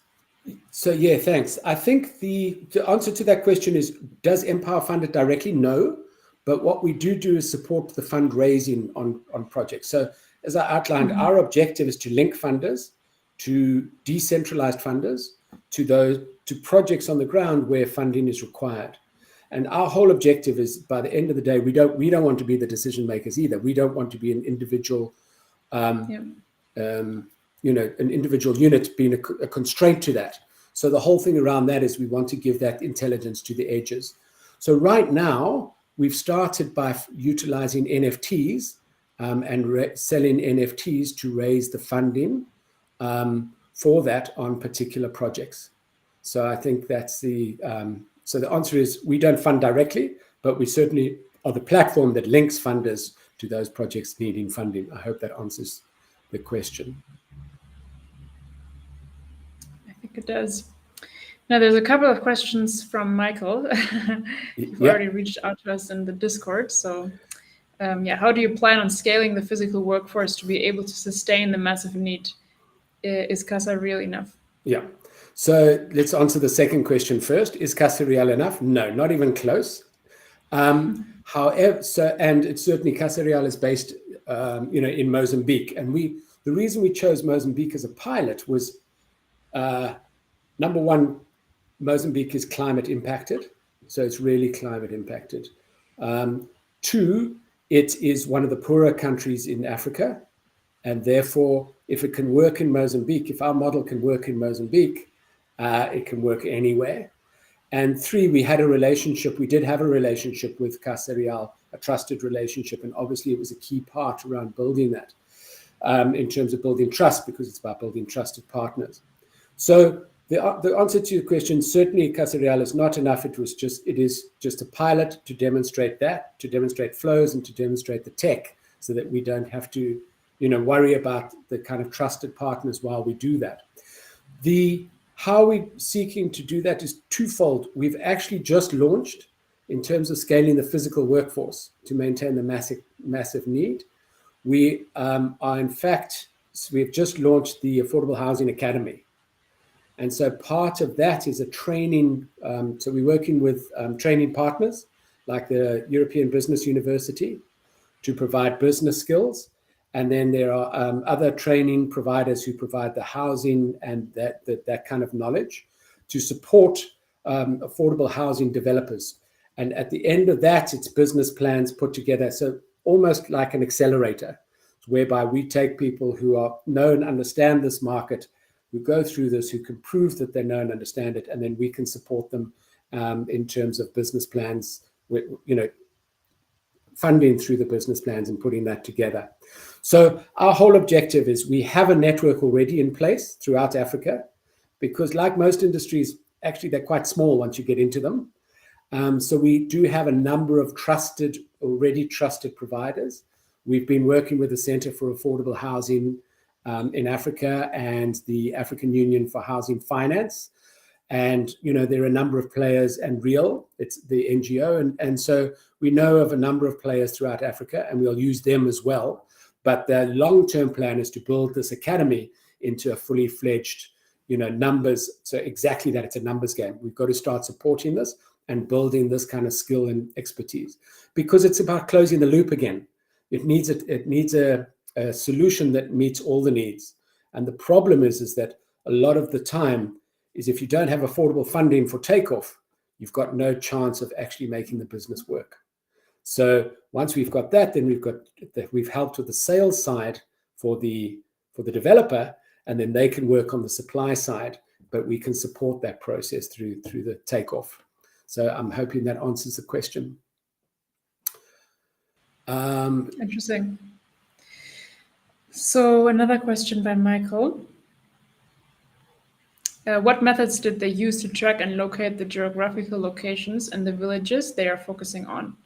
so. Yeah, thanks. I think the answer to that question is: does Empowa fund it directly? No, but what we do is support the fundraising on projects. So as I outlined, our objective is to link funders to decentralized funders to projects on the ground where funding is required. And our whole objective is, by the end of the day, we don't want to be the decision makers either. We don't want to be an individual, an individual unit being a constraint to that. So the whole thing around that is we want to give that intelligence to the edges. So right now, we've started by utilizing NFTs and selling NFTs to raise the funding for that on particular projects. So I think that's so the answer is we don't fund directly, but we certainly are the platform that links funders to those projects needing funding. I hope that answers the question. I think it does. Now, there's a couple of questions from Michael. You've already reached out to us in the Discord. So, how do you plan on scaling the physical workforce to be able to sustain the massive need? Is Casa Real enough? Yeah. So let's answer the second question first. Is Casa Real enough? No, not even close. However, and it's certainly Casa Real is based, in Mozambique, and the reason we chose Mozambique as a pilot was, number one, Mozambique is climate impacted, so it's really climate impacted. Two, it is one of the poorer countries in Africa, and therefore, if it can work in Mozambique, if our model can work in Mozambique, it can work anywhere. And three, we did have a relationship with Casa Real, a trusted relationship, and obviously it was a key part around building that, in terms of building trust, because it's about building trusted partners. So the answer to your question, certainly Casa Real is not enough. It is just a pilot to demonstrate flows and to demonstrate the tech, so that we don't have to, worry about the kind of trusted partners while we do that. How we're seeking to do that is twofold. We've actually just launched, in terms of scaling the physical workforce to maintain the massive need. We've just launched the Affordable Housing Academy. And so part of that is a training. So we're working with training partners like the European Business University to provide business skills. And then there are other training providers who provide the housing and that kind of knowledge to support affordable housing developers. And at the end of that, it's business plans put together. So almost like an accelerator, whereby we take people who know and understand this market, who go through this, who can prove that they know and understand it, and then we can support them in terms of business plans, funding through the business plans and putting that together. So our whole objective is we have a network already in place throughout Africa, because like most industries, actually they're quite small once you get into them. So we do have a number of already trusted providers. We've been working with the Center for Affordable Housing in Africa and the African Union for Housing Finance. And, there are a number of players, and REAL, it's the NGO. And so we know of a number of players throughout Africa, and we'll use them as well. But the long-term plan is to build this academy into a fully fledged, numbers. So exactly that, it's a numbers game. We've got to start supporting this and building this kind of skill and expertise, because it's about closing the loop again. It needs a solution that meets all the needs. And the problem is that a lot of the time is if you don't have affordable funding for takeoff, you've got no chance of actually making the business work. So once we've got that, then we've helped with the sales side for the developer, and then they can work on the supply side, but we can support that process through the takeoff. So I'm hoping that answers the question. Interesting. So another question by Michael. What methods did they use to track and locate the geographical locations and the villages they are focusing on?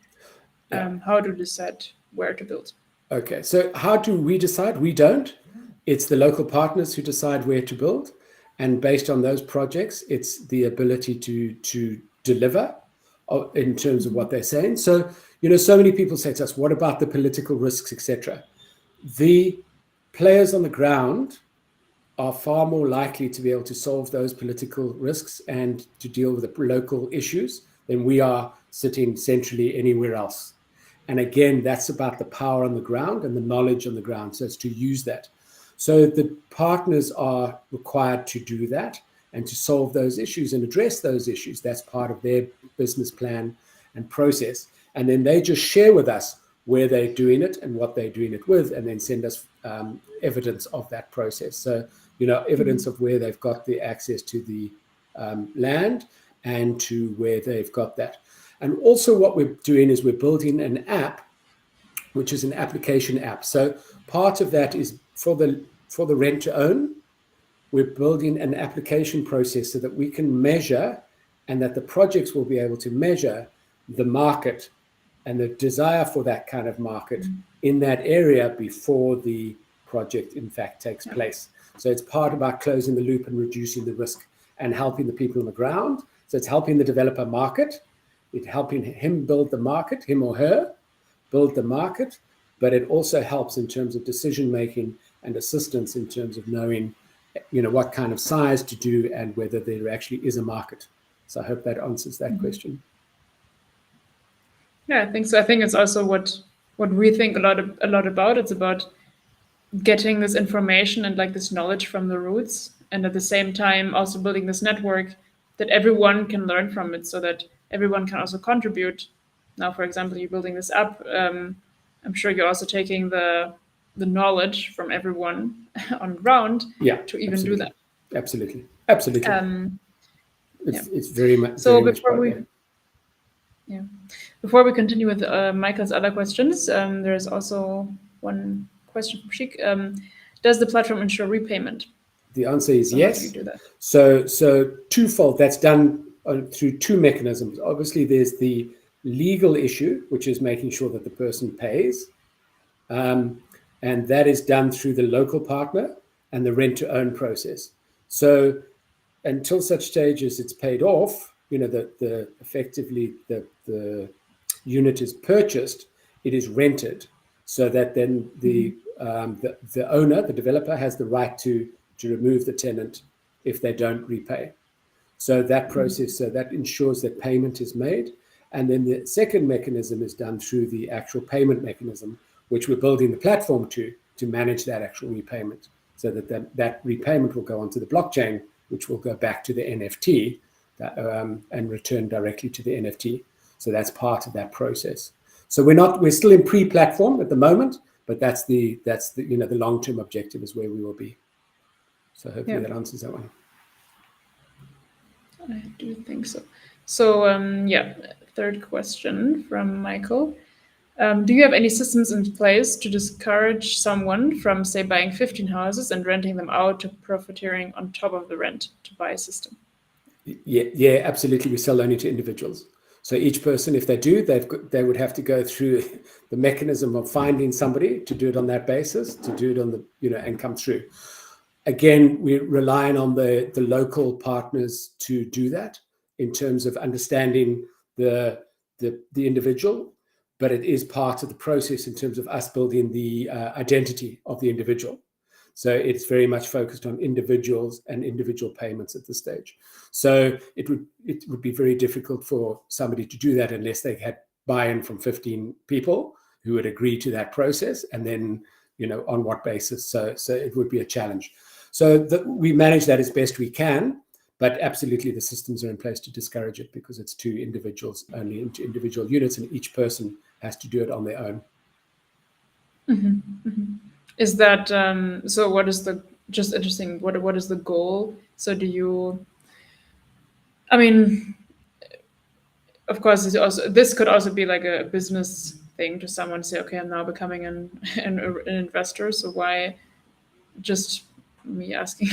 How to decide where to build? Okay, so how do we decide? We don't. It's the local partners who decide where to build. And based on those projects, it's the ability to deliver in terms of what they're saying. So, so many people say to us, what about the political risks, etc.? The players on the ground are far more likely to be able to solve those political risks and to deal with the local issues than we are sitting centrally anywhere else. And again, that's about the power on the ground and the knowledge on the ground. So it's to use that. So the partners are required to do that and to solve those issues and address those issues. That's part of their business plan and process. And then they just share with us where they're doing it and what they're doing it with, and then send us evidence of that process. So, evidence of where they've got the access to the land and to where they've got that. And also what we're doing is we're building an app, which is an application app. So part of that is for the rent to own. We're building an application process so that we can measure, and that the projects will be able to measure the market and the desire for that kind of market in that area before the project in fact takes place. So it's part about closing the loop and reducing the risk and helping the people on the ground. So it's helping the developer market, it's helping him build the market, him or her build the market, but it also helps in terms of decision making and assistance in terms of knowing, what kind of size to do and whether there actually is a market. So I hope that answers that question. Yeah, I think so. I think it's also what we think a lot about. It's about getting this information and like this knowledge from the roots, and at the same time also building this network that everyone can learn from it, so that everyone can also contribute. Now, for example, you're building this app. I'm sure you're also taking the knowledge from everyone on ground to even do that. Absolutely. Yeah. It's very much. So very before much before we continue with Michael's other questions, there is also one question from Sheik. Does the platform ensure repayment? The answer is yes. How do you do that? So twofold. That's done through two mechanisms. Obviously, there's the legal issue, which is making sure that the person pays, and that is done through the local partner and the rent-to-own process. So until such stage as it's paid off, effectively the unit is purchased, it is rented, so that then the owner, the developer, has the right to remove the tenant if they don't repay. So that process, so that ensures that payment is made. And then the second mechanism is done through the actual payment mechanism, which we're building the platform to manage that actual repayment, so that repayment will go onto the blockchain, which will go back to the NFT and return directly to the NFT. So that's part of that process. So we're still in pre-platform at the moment, but that's the the long-term objective is where we will be. So hopefully that answers that one. I do think so. So third question from Michael. Do you have any systems in place to discourage someone from, say, buying 15 houses and renting them out to profiteering on top of the rent to buy a system? Yeah, absolutely. We sell only to individuals. So each person, if they do, they would have to go through the mechanism of finding somebody to do it on that basis, to do it on the, and come through. Again, we're relying on the local partners to do that in terms of understanding the individual, but it is part of the process in terms of us building the identity of the individual. So it's very much focused on individuals and individual payments at this stage. So it would be very difficult for somebody to do that unless they had buy-in from 15 people who would agree to that process, and then on what basis. So it would be a challenge. So we manage that as best we can, but absolutely the systems are in place to discourage it, because it's to individuals only, into individual units, and each person has to do it on their own. Is that so? What is the just interesting? What is the goal? So do you? I mean, of course, this could also be like a business thing to someone say, okay, I'm now becoming an investor. So why? Just me asking,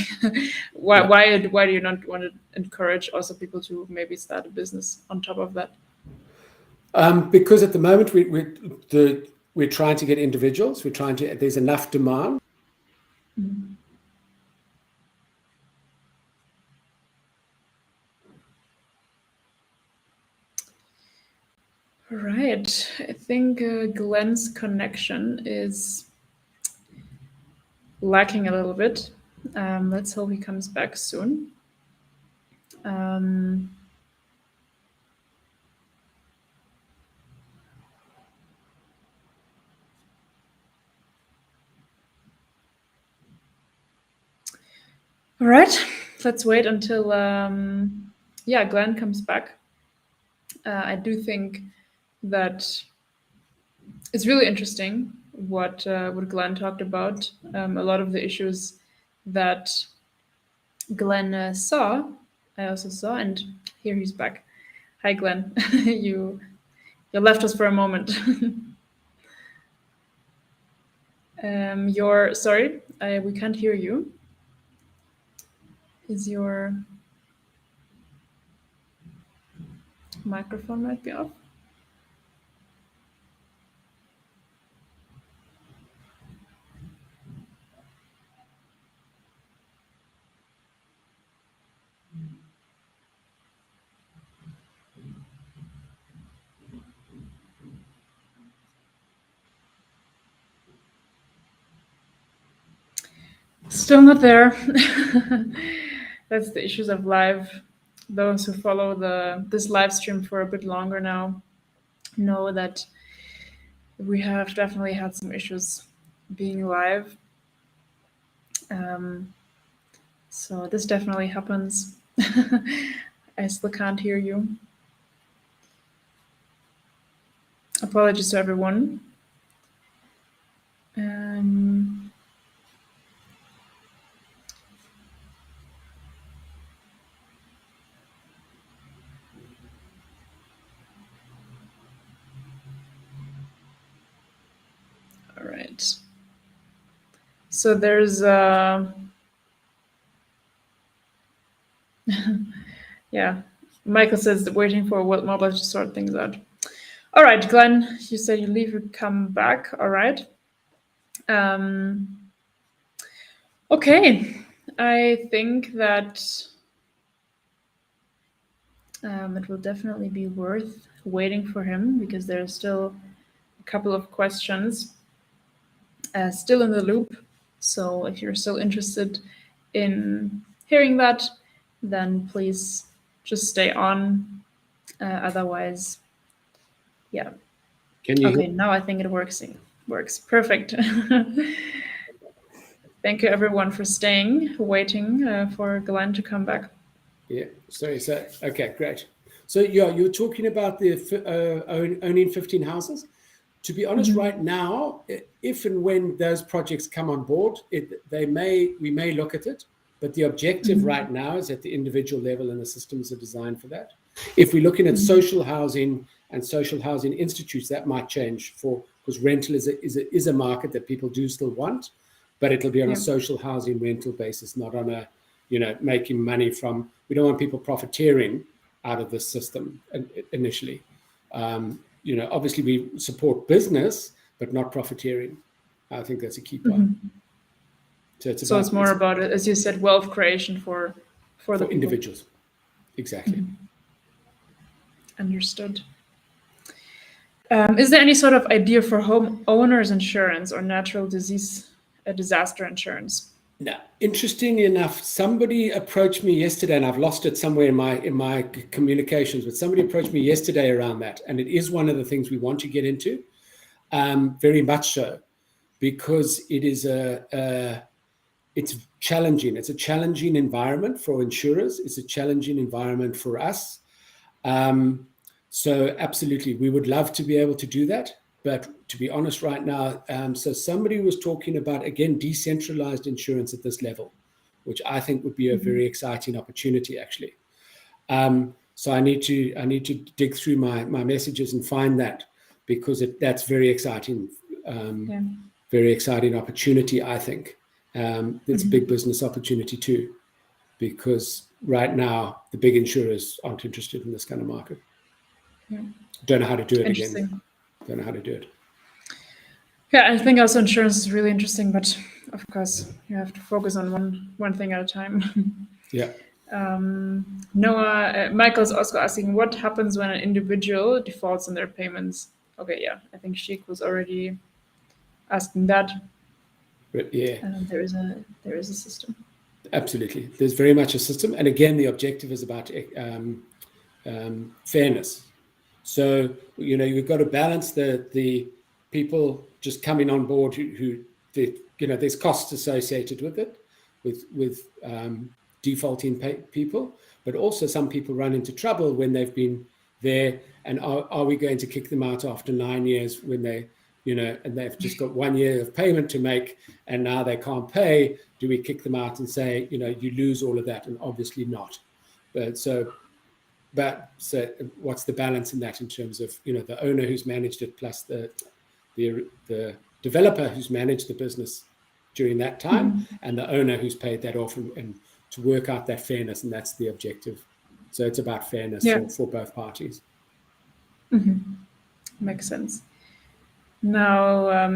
why do you not want to encourage also people to maybe start a business on top of that? Because at the moment we're trying to get individuals. There's enough demand. All right. I think Glen's connection is lacking a little bit. Let's hope he comes back soon. All right, let's wait until Glen comes back. I do think that it's really interesting what Glen talked about. A lot of the issues that Glen saw, I also saw, and here he's back. Hi, Glen. You left us for a moment. Sorry, we can't hear you. Is your microphone might be off? Still not there. That's the issues of live. Those who follow this live stream for a bit longer now know that we have definitely had some issues being live. So this definitely happens. I still can't hear you. Apologies to everyone. All right. So there's yeah, Michael says that waiting for World Mobile to sort things out. All right, Glenn, you said you leave, you come back. All right. Okay, I think that it will definitely be worth waiting for him because there's still a couple of questions still in the loop. So if you're still interested in hearing that, then please just stay on. Otherwise, yeah. Can you? Okay, now I think it works. Works perfect. Thank you everyone for staying, waiting for Glenn to come back. Yeah. Sorry. So okay, great. So yeah, you're talking about the owning 15 houses. To be honest, right now, if and when those projects come on board, we may look at it. But the objective right now is at the individual level, and the systems are designed for that. If we're looking at social housing and social housing institutes, that might change because rental is a market that people do still want, but it'll be on a social housing rental basis, not on a making money from. We don't want people profiteering out of this system initially. Obviously we support business, but not profiteering. I think that's a key part. So it's more about, as you said, wealth creation for the individuals. Exactly. Understood. Is there any sort of idea for homeowners insurance or natural disaster insurance? Now, interestingly enough, somebody approached me yesterday, and I've lost it somewhere in my communications, but somebody approached me yesterday around that, and it is one of the things we want to get into, very much so, because it is it's challenging. It's a challenging environment for insurers. It's a challenging environment for us. So absolutely, we would love to be able to do that. But to be honest right now, so somebody was talking about, again, decentralized insurance at this level, which I think would be a very exciting opportunity, actually. So I need to dig through my messages and find that, because that's very exciting, very exciting opportunity, I think. It's a big business opportunity too, because right now the big insurers aren't interested in this kind of market. Don't know how to do it again. Don't know how to do it. Yeah, I think also insurance is really interesting, but of course you have to focus on one thing at a time. Yeah. Noah, Michael's also asking, what happens when an individual defaults on their payments? Okay, yeah, I think Sheik was already asking that. But yeah, there is a system. Absolutely, there's very much a system, and again, the objective is about fairness. So you've got to balance the people just coming on board who there's costs associated with it, with defaulting people, but also some people run into trouble when they've been there, and are we going to kick them out after 9 years when they and they've just got 1 year of payment to make, and now they can't pay? Do we kick them out and say, you lose all of that? And obviously not. So what's the balance in that, in terms of the owner who's managed it plus the developer who's managed the business during that time, and the owner who's paid that off, and to work out that fairness, and that's the objective. So it's about fairness for both parties. Makes sense. Now,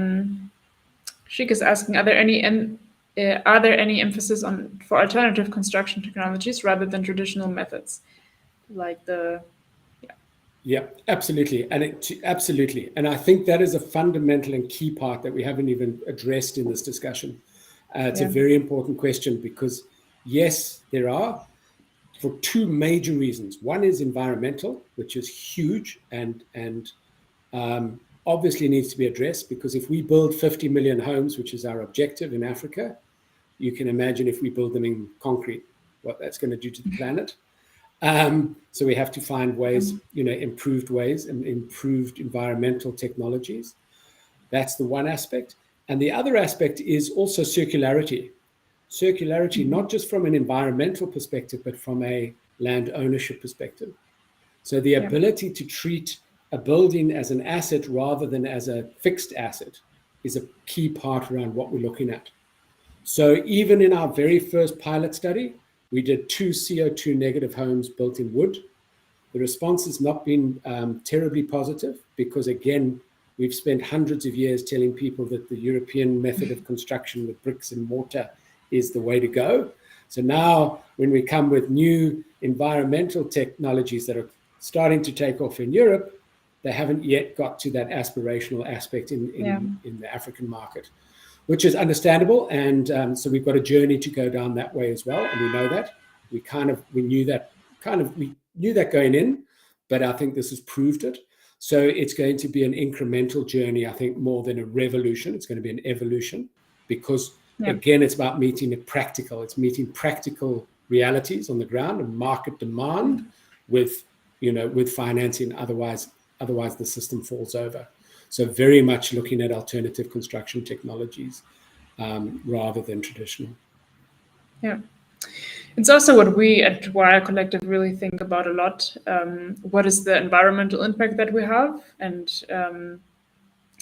Sheik is asking, are there any emphasis for alternative construction technologies rather than traditional methods, like Yeah, absolutely, and I think that is a fundamental and key part that we haven't even addressed in this discussion. It's a very important question because, yes, there are, for two major reasons. One is environmental, which is huge and obviously needs to be addressed, because if we build 50 million homes, which is our objective in Africa, you can imagine if we build them in concrete, what that's going to do to the planet. So we have to find ways, improved ways and improved environmental technologies. That's the one aspect. And the other aspect is also circularity. Circularity, not just from an environmental perspective, but from a land ownership perspective. So the ability to treat a building as an asset rather than as a fixed asset is a key part around what we're looking at. So even in our very first pilot study, we did 2 CO2 negative homes built in wood. The response has not been terribly positive because, again, we've spent hundreds of years telling people that the European method of construction with bricks and mortar is the way to go. So now when we come with new environmental technologies that are starting to take off in Europe, they haven't yet got to that aspirational aspect in the African market, which is understandable. And so we've got a journey to go down that way as well. And we know that. We knew that going in, but I think this has proved it. So it's going to be an incremental journey, I think, more than a revolution. It's going to be an evolution because, again, it's about meeting the practical. It's meeting practical realities on the ground and market demand with financing. Otherwise the system falls over. So very much looking at alternative construction technologies rather than traditional. Yeah. It's also what we at Wire Collective really think about a lot. What is the environmental impact that we have? And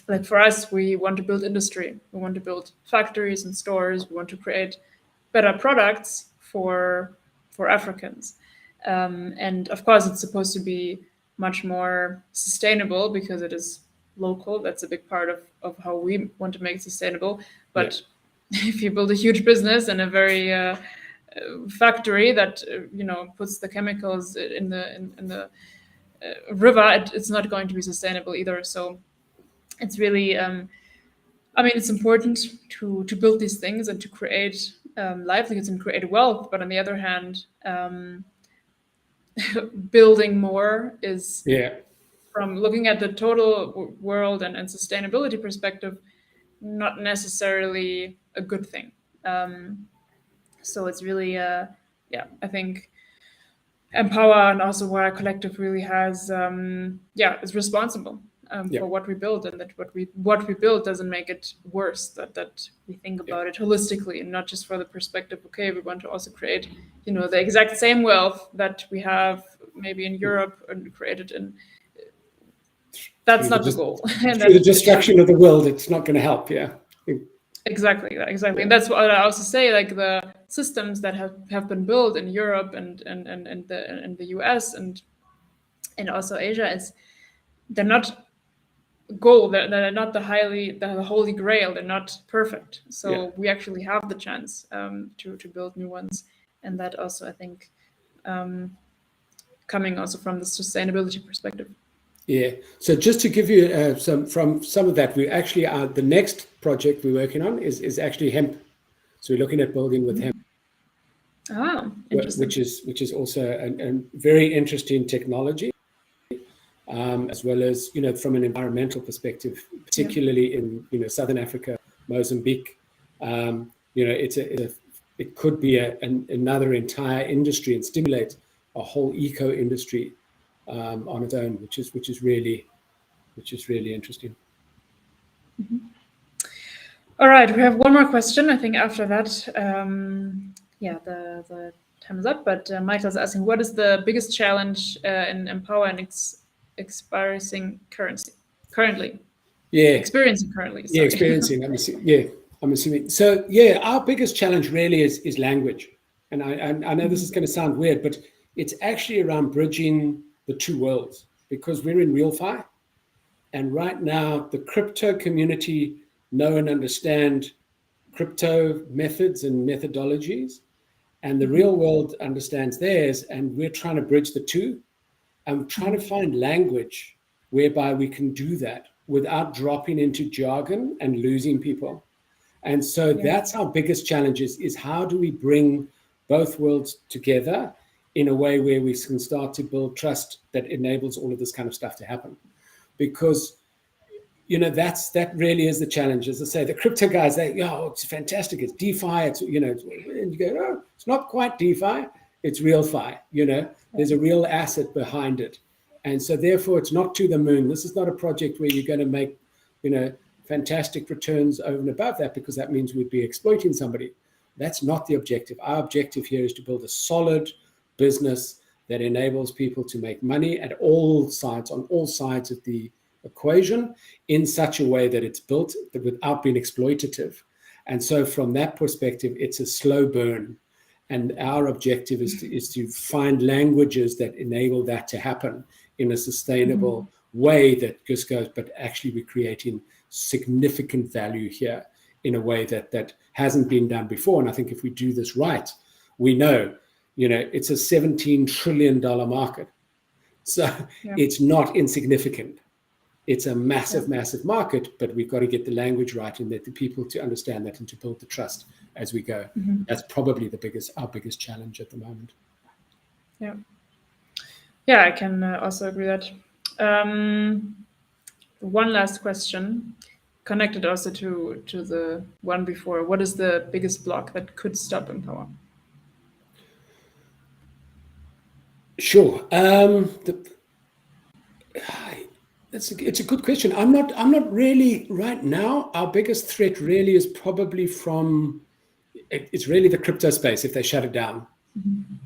like for us, we want to build industry. We want to build factories and stores. We want to create better products for Africans. And of course, it's supposed to be much more sustainable because it is local. That's a big part of how we want to make it sustainable. But if you build a huge business and a very factory that puts the chemicals in the river, it's not going to be sustainable either. So it's really, it's important to build these things and to create livelihoods and create wealth. But on the other hand, building more is, from looking at the total world and sustainability perspective, not necessarily a good thing. So it's really, I think Empowa and also Wire Collective really has, is responsible for what we build, and that what we build doesn't make it worse. That we think about it holistically and not just for the perspective. Okay, we want to also create, the exact same wealth that we have maybe in Europe and created in. That's not the goal. And through the destruction of the world, it's not going to help. Exactly. And that's what I also say, like the systems that have been built in Europe and the US and also Asia, they're not gold. They're not the holy grail. They're not perfect. So we actually have the chance to build new ones. And that also, I think, coming also from the sustainability perspective. Yeah. So just to give you some of that, we actually are, the next project we're working on is actually hemp. So we're looking at building with hemp. Oh, interesting. Which is also a very interesting technology, as well as from an environmental perspective, particularly in Southern Africa, Mozambique. It could be another entire industry and stimulate a whole eco industry on its own, which is really interesting. Mm-hmm. All right, we have one more question. I think after that, the time is up. But Michael's asking, what is the biggest challenge in Empowa and experiencing currently? Experiencing currently. Sorry. Experiencing. I'm assuming. So our biggest challenge really is language, and I know this is going to sound weird, but it's actually around bridging the two worlds, because we're in RealFi, and right now the crypto community know and understand crypto methods and methodologies, and the real world understands theirs, and we're trying to bridge the two. I'm trying to find language whereby we can do that without dropping into jargon and losing people. And so that's our biggest challenge is how do we bring both worlds together in a way where we can start to build trust that enables all of this kind of stuff to happen. Because, that really is the challenge. As I say, the crypto guys, it's fantastic. It's DeFi. It's, and you go, oh, it's not quite DeFi. It's real fi, there's a real asset behind it. And so therefore it's not to the moon. This is not a project where you're going to make, fantastic returns over and above that, because that means we'd be exploiting somebody. That's not the objective. Our objective here is to build a solid business that enables people to make money at all sides, on all sides of the equation, in such a way that it's built without being exploitative. And so from that perspective, it's a slow burn. And our objective is to find languages that enable that to happen in a sustainable way that just goes, but actually we're creating significant value here in a way that hasn't been done before. And I think if we do this right, we know, it's a $17 trillion market. So it's not insignificant. It's a massive, massive market, but we've got to get the language right and get the people to understand that and to build the trust as we go. That's probably our biggest challenge at the moment. Yeah, I can also agree that. One last question, connected also to the one before. What is the biggest block that could stop Empowa? Sure. It's a good question. I'm not really right now. Our biggest threat really is probably it's really the crypto space. If they shut it down,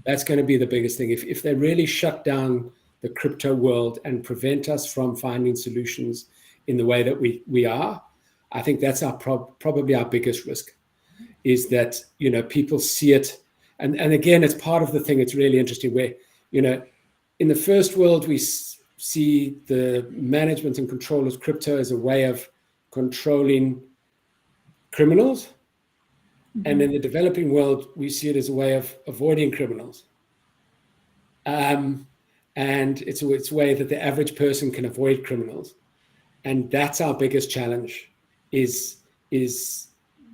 that's going to be the biggest thing. If they really shut down the crypto world and prevent us from finding solutions in the way that we are, I think that's probably our biggest risk, is that, people see it. And again, it's part of the thing. It's really interesting where, in the first world, we see the management and control of crypto as a way of controlling criminals. And in the developing world, we see it as a way of avoiding criminals. And it's a way that the average person can avoid criminals. And that's our biggest challenge, is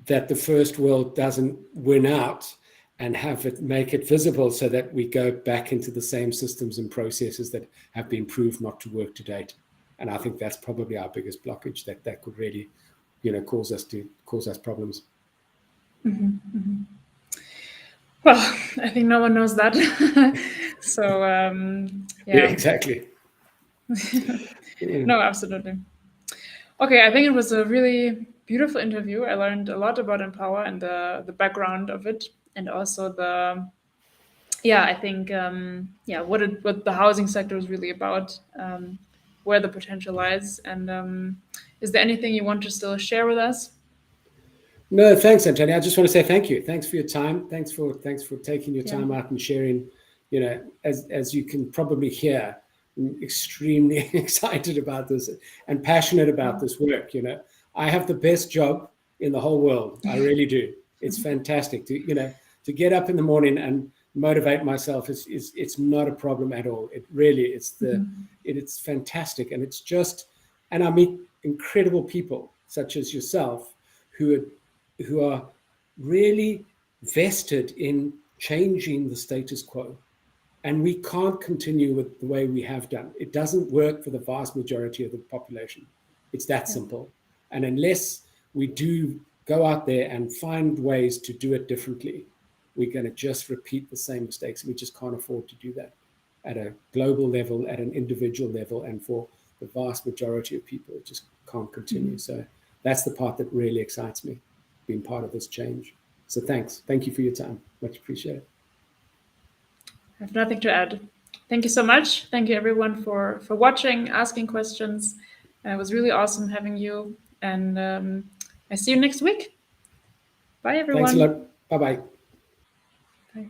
that the first world doesn't win out and make it visible so that we go back into the same systems and processes that have been proved not to work to date. And I think that's probably our biggest blockage that could really, cause us problems. Well, I think no one knows that. So, yeah, exactly. No, absolutely. Okay, I think it was a really beautiful interview. I learned a lot about Empowa and the background of it, and also I think what the housing sector is really about, where the potential lies. And is there anything you want to still share with us? No, thanks, Antonia. I just want to say thank you. Thanks for your time. Thanks for taking your time out and sharing. As you can probably hear, I'm extremely excited about this and passionate about this work. I have the best job in the whole world. I really do. It's fantastic to get up in the morning and motivate myself. It's not a problem at all. It really it's fantastic, and and I meet incredible people such as yourself who are really vested in changing the status quo. And we can't continue with the way we have done. It doesn't work for the vast majority of the population. It's that simple. And unless we do go out there and find ways to do it differently, we're going to just repeat the same mistakes. We just can't afford to do that at a global level, at an individual level, and for the vast majority of people, it just can't continue. So that's the part that really excites me, being part of this change. So thanks. Thank you for your time. Much appreciated. I have nothing to add. Thank you so much. Thank you everyone for watching, asking questions. It was really awesome having you. And I see you next week. Bye, everyone. Thanks a lot. Bye-bye. Bye.